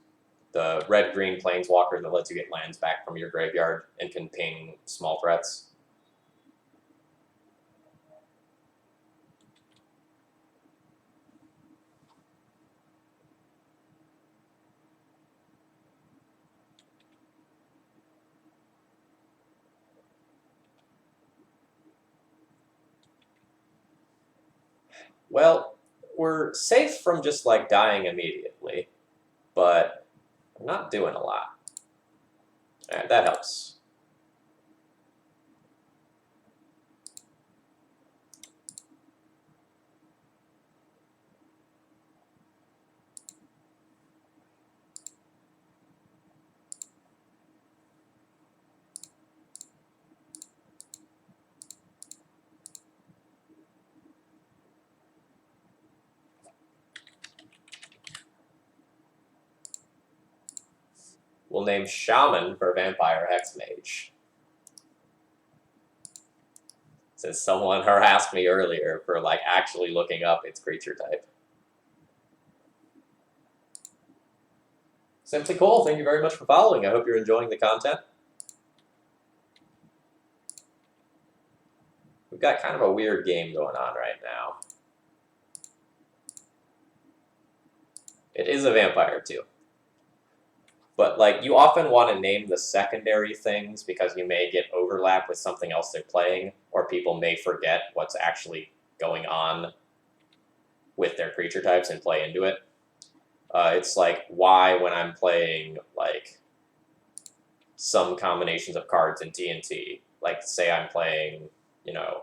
S1: The red-green planeswalker that lets you get lands back from your graveyard and can ping small threats. Well, we're safe from just, like, dying immediately, but we're not doing a lot. Alright, that helps. We'll name Shaman for Vampire Hexmage. Since someone harassed me earlier for, like, actually looking up its creature type. Simply cool. Thank you very much for following. I hope you're enjoying the content. We've got kind of a weird game going on right now. It is a vampire, too. But, like, you often want to name the secondary things because you may get overlap with something else they're playing, or people may forget what's actually going on with their creature types and play into it. It's like why when I'm playing, like, some combinations of cards in TNT, like, say I'm playing, you know,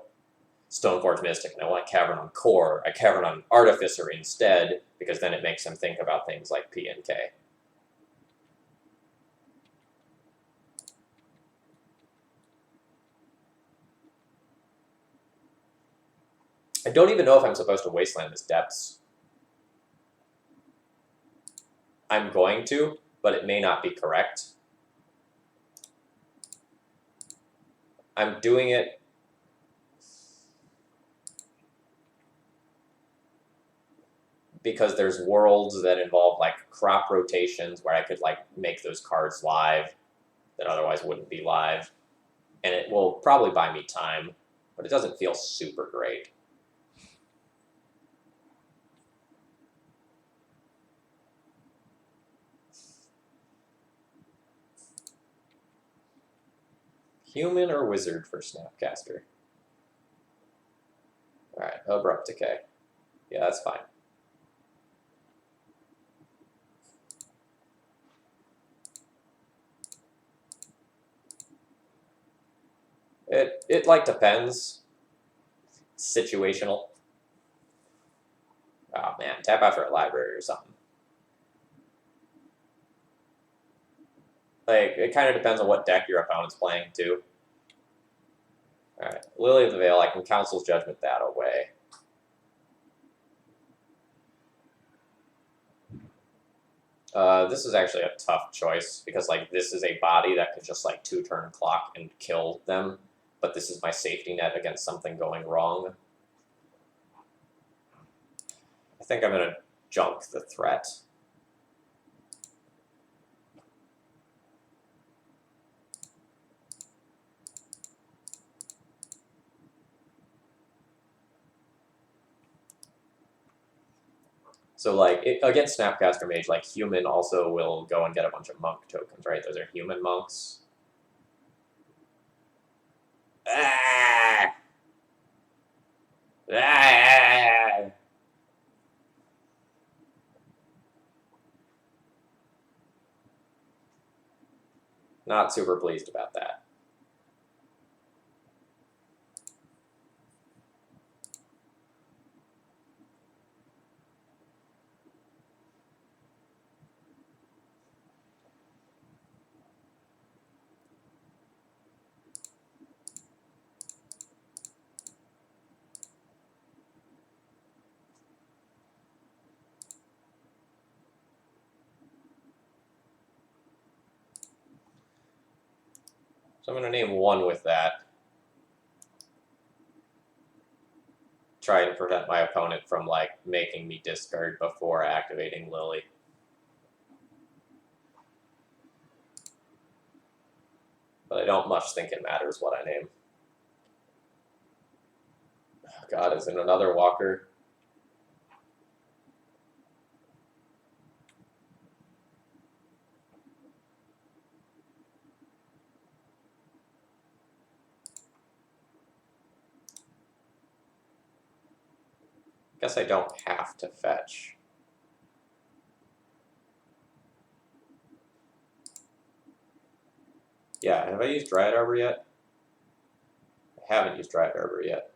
S1: Stoneforge Mystic, and I want Cavern on Core, I Cavern on Artificer instead, because then it makes them think about things like P and K. I don't even know if I'm supposed to Wasteland this Depths. I'm going to, but it may not be correct. I'm doing it because there's worlds that involve, like, crop rotations where I could, like, make those cards live that otherwise wouldn't be live. And it will probably buy me time, but it doesn't feel super great. Human or wizard for Snapcaster? Alright, Abrupt Decay. Yeah, that's fine. It like, depends. Situational. Oh, man. Tap out for a library or something. Like, it kind of depends on what deck your opponent's playing, too. Alright, Lily of the Veil, I can Council's Judgment that away. This is actually a tough choice, because, like, this is a body that could just, like, 2-turn clock and kill them, but this is my safety net against something going wrong. I think I'm gonna junk the threat. So, like, against Snapcaster Mage, like, human also will go and get a bunch of monk tokens, right? Those are human monks. Ah! Ah! Not super pleased about that. So I'm going to name one with that. Try and prevent my opponent from like making me discard before activating Lily. But I don't much think it matters what I name. Oh God, is it another walker? Guess I don't have to fetch. Yeah, have I used Dryad Arbor yet? I haven't used Dryad Arbor yet.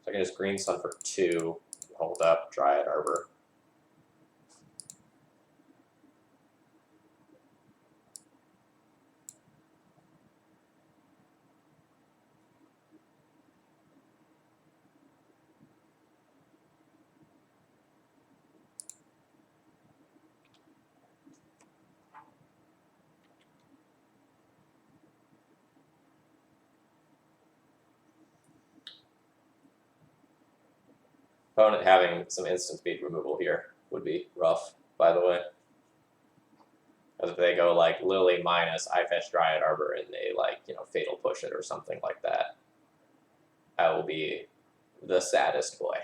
S1: So I can just green sun for 2, hold up Dryad Arbor. Opponent having some instant speed removal here would be rough, by the way. Because if they go like Lily minus, I fetch Dryad Arbor, and they like, fatal push it or something like that, I will be the saddest boy.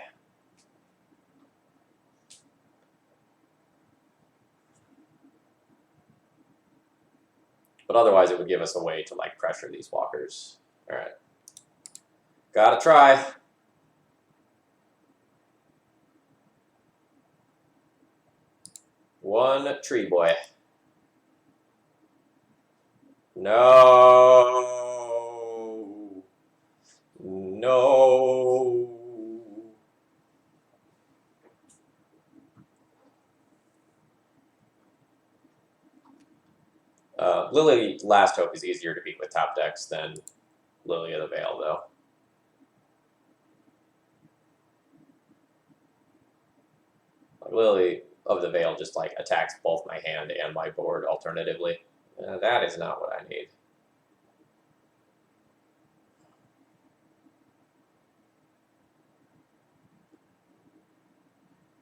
S1: But otherwise, it would give us a way to like pressure these walkers. All right, gotta try. One tree boy. No. No. Lily Last Hope is easier to beat with top decks than Lily of the Veil, though. Lily of the Veil just like attacks both my hand and my board alternatively. That is not what I need.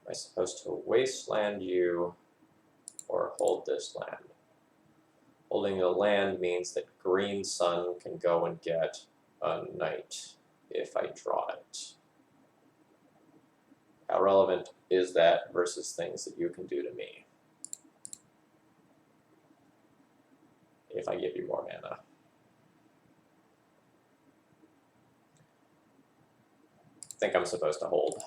S1: Am I supposed to wasteland you or hold this land? Holding a land means that green sun can go and get a knight if I draw it. How relevant is that versus things that you can do to me if I give you more mana? I think I'm supposed to hold.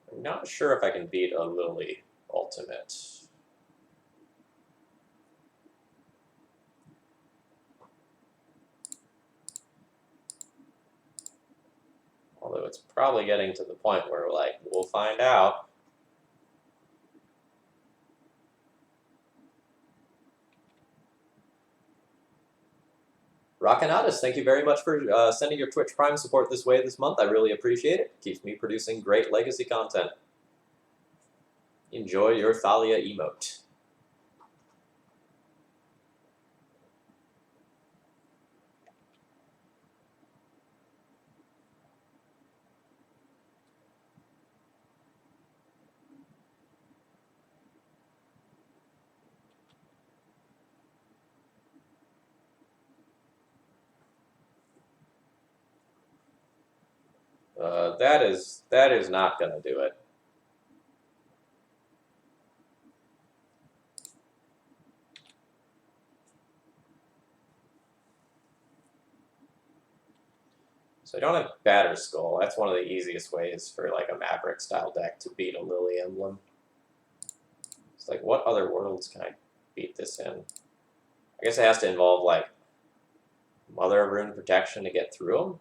S1: I'm not sure if I can beat a Lily ultimate. Although it's probably getting to the point where, like, we'll find out. Rockanatus, thank you very much for sending your Twitch Prime support this way this month. I really appreciate it. Keeps me producing great legacy content. Enjoy your Thalia emote. That is not going to do it. So I don't have Batterskull. That's one of the easiest ways for like a Maverick style deck to beat a Lily emblem. It's like, what other worlds can I beat this in? I guess it has to involve like Mother of Rune Protection to get through them.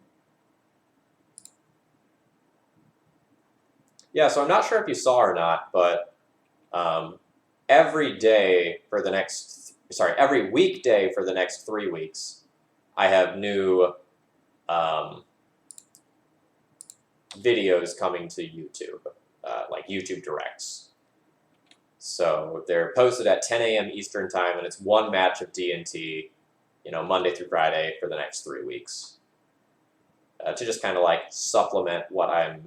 S1: Yeah, so I'm not sure if you saw or not, but every day for the next, sorry, every weekday for the next 3 weeks, I have new videos coming to YouTube, like YouTube Directs. So they're posted at 10 a.m. Eastern Time, and it's one match of D&T, Monday through Friday for the next 3 weeks, to just kind of like supplement what I'm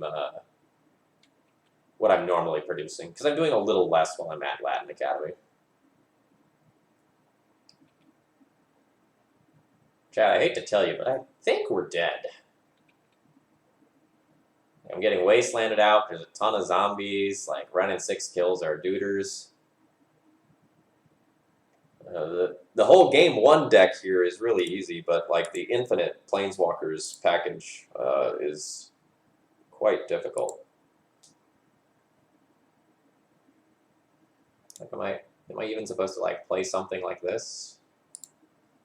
S1: normally producing, because I'm doing a little less while I'm at Latin Academy. Chad, I hate to tell you, but I think we're dead. I'm getting wastelanded out. There's a ton of zombies, like running 6 kills are duders. The whole game 1 deck here is really easy, but like the infinite Planeswalkers package is quite difficult. Like, am I even supposed to like play something like this?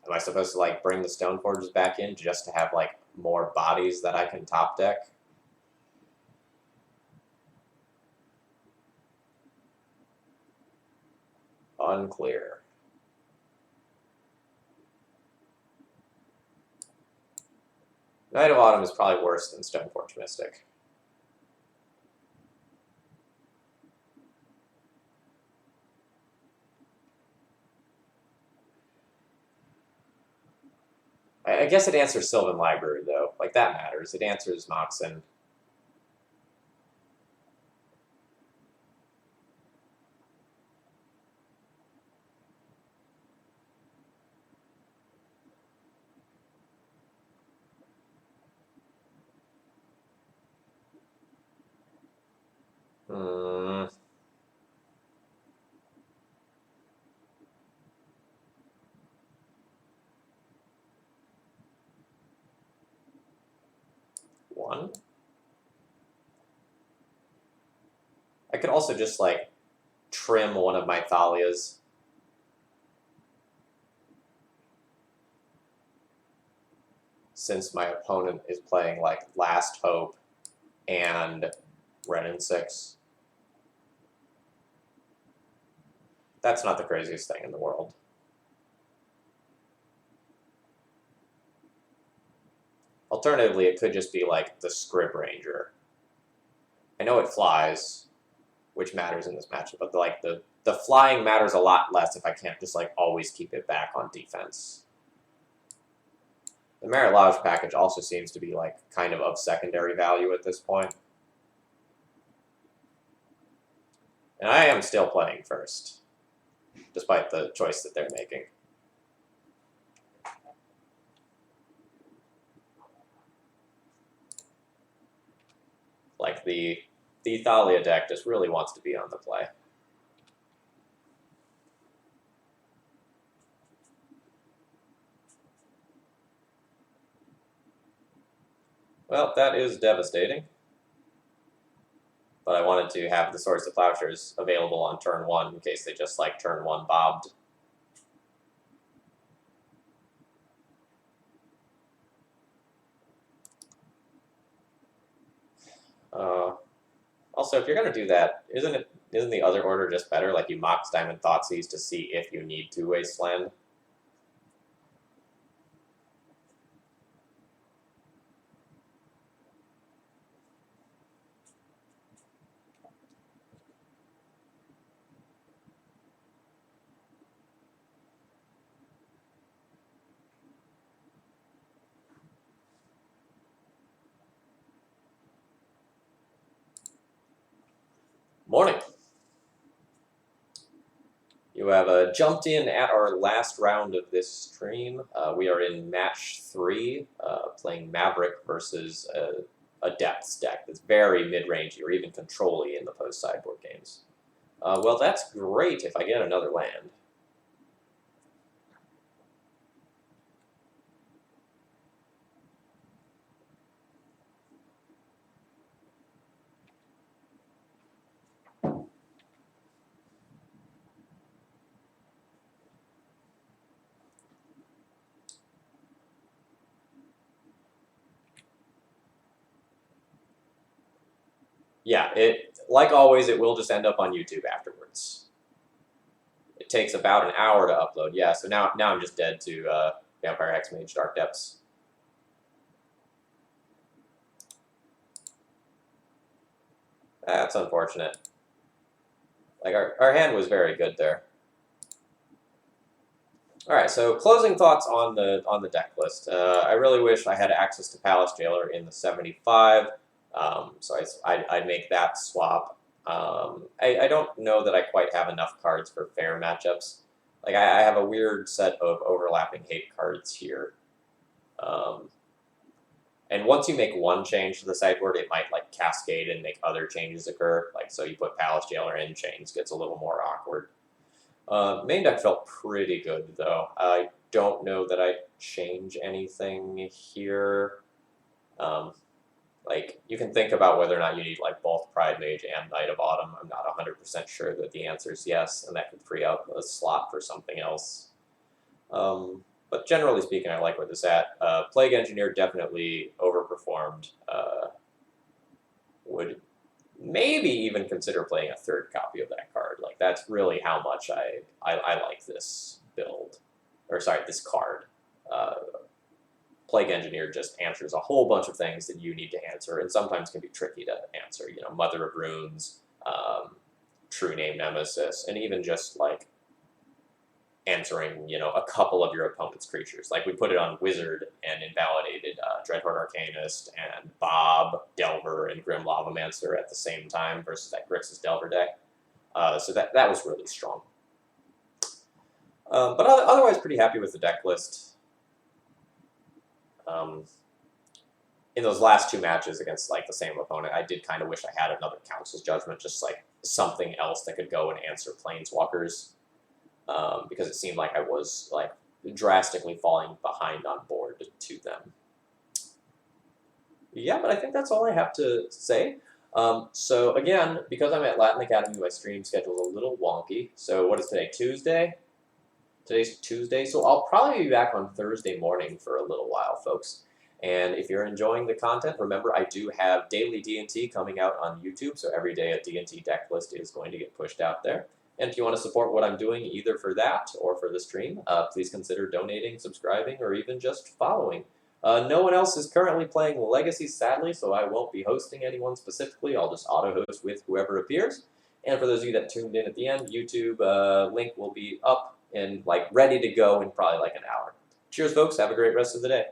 S1: Am I supposed to like bring the Stoneforgers back in just to have like more bodies that I can top deck? Unclear. Knight of Autumn is probably worse than Stoneforge Mystic. I guess it answers Sylvan Library, though. Like, that matters. It answers Moxen. Hmm. One. I could also just, like, trim one of my Thalias. Since my opponent is playing, like, Last Hope and Renin 6. That's not the craziest thing in the world. Alternatively, it could just be, like, the Scrib Ranger. I know it flies, which matters in this matchup, but, like, the flying matters a lot less if I can't just, like, always keep it back on defense. The Merit Lodge package also seems to be, like, kind of secondary value at this point. And I am still playing first, despite the choice that they're making. Like, the Thalia deck just really wants to be on the play. Well, that is devastating. But I wanted to have the Swords to Plowshares available on turn 1 in case they just, like, turn 1 bobbed. Also, if you're going to do that, isn't the other order just better? Like, you Mox Diamond Thoughtseize to see if you need to Wasteland? Morning. You have jumped in at our last round of this stream. We are in match 3, playing Maverick versus a Depths deck that's very mid-rangey or even control-y in the post-sideboard games. Well, that's great if I get another land. Yeah, like always, it will just end up on YouTube afterwards. It takes about an hour to upload. Yeah, so now I'm just dead to Vampire Hexmage Dark Depths. That's unfortunate. Like, our hand was very good there. All right, so closing thoughts on the deck list. I really wish I had access to Palace Jailer in the 75, so I'd make that swap. I don't know that I quite have enough cards for fair matchups. Like, I have a weird set of overlapping hate cards here. And once you make one change to the sideboard, it might like cascade and make other changes occur. Like, so you put Palace Jailer in, chains gets a little more awkward. Main deck felt pretty good, though. I don't know that I'd change anything here. Like, you can think about whether or not you need like both Pride Mage and Knight of Autumn. I'm not 100% sure that the answer is yes, and that could free up a slot for something else. But generally speaking, I like where this is at. Plague Engineer definitely overperformed. Would maybe even consider playing a third copy of that card. Like, that's really how much I like this build. Or sorry, this card. Plague Engineer just answers a whole bunch of things that you need to answer, and sometimes can be tricky to answer. You know, Mother of Runes, True Name Nemesis, and even just like answering, you know, a couple of your opponent's creatures. Like, we put it on Wizard and invalidated Dreadhorde Arcanist and Bob, Delver, and Grim Lavamancer at the same time versus that Grixis Delver deck. So that was really strong. But otherwise, pretty happy with the deck list. In those last two matches against like the same opponent, I did kind of wish I had another Council's Judgment, just like something else that could go and answer Planeswalkers. Because it seemed like I was like drastically falling behind on board to them. Yeah, but I think that's all I have to say. So again, because I'm at Latin Academy, my stream schedule is a little wonky. So what is today? Tuesday? Today's Tuesday, so I'll probably be back on Thursday morning for a little while, folks. And if you're enjoying the content, remember I do have daily D&T coming out on YouTube, so every day a D&T deck list is going to get pushed out there. And if you want to support what I'm doing, either for that or for the stream, please consider donating, subscribing, or even just following. No one else is currently playing Legacy, sadly, so I won't be hosting anyone specifically. I'll just auto-host with whoever appears. And for those of you that tuned in at the end, YouTube link will be up and like ready to go in probably like an hour. Cheers, folks. Have a great rest of the day.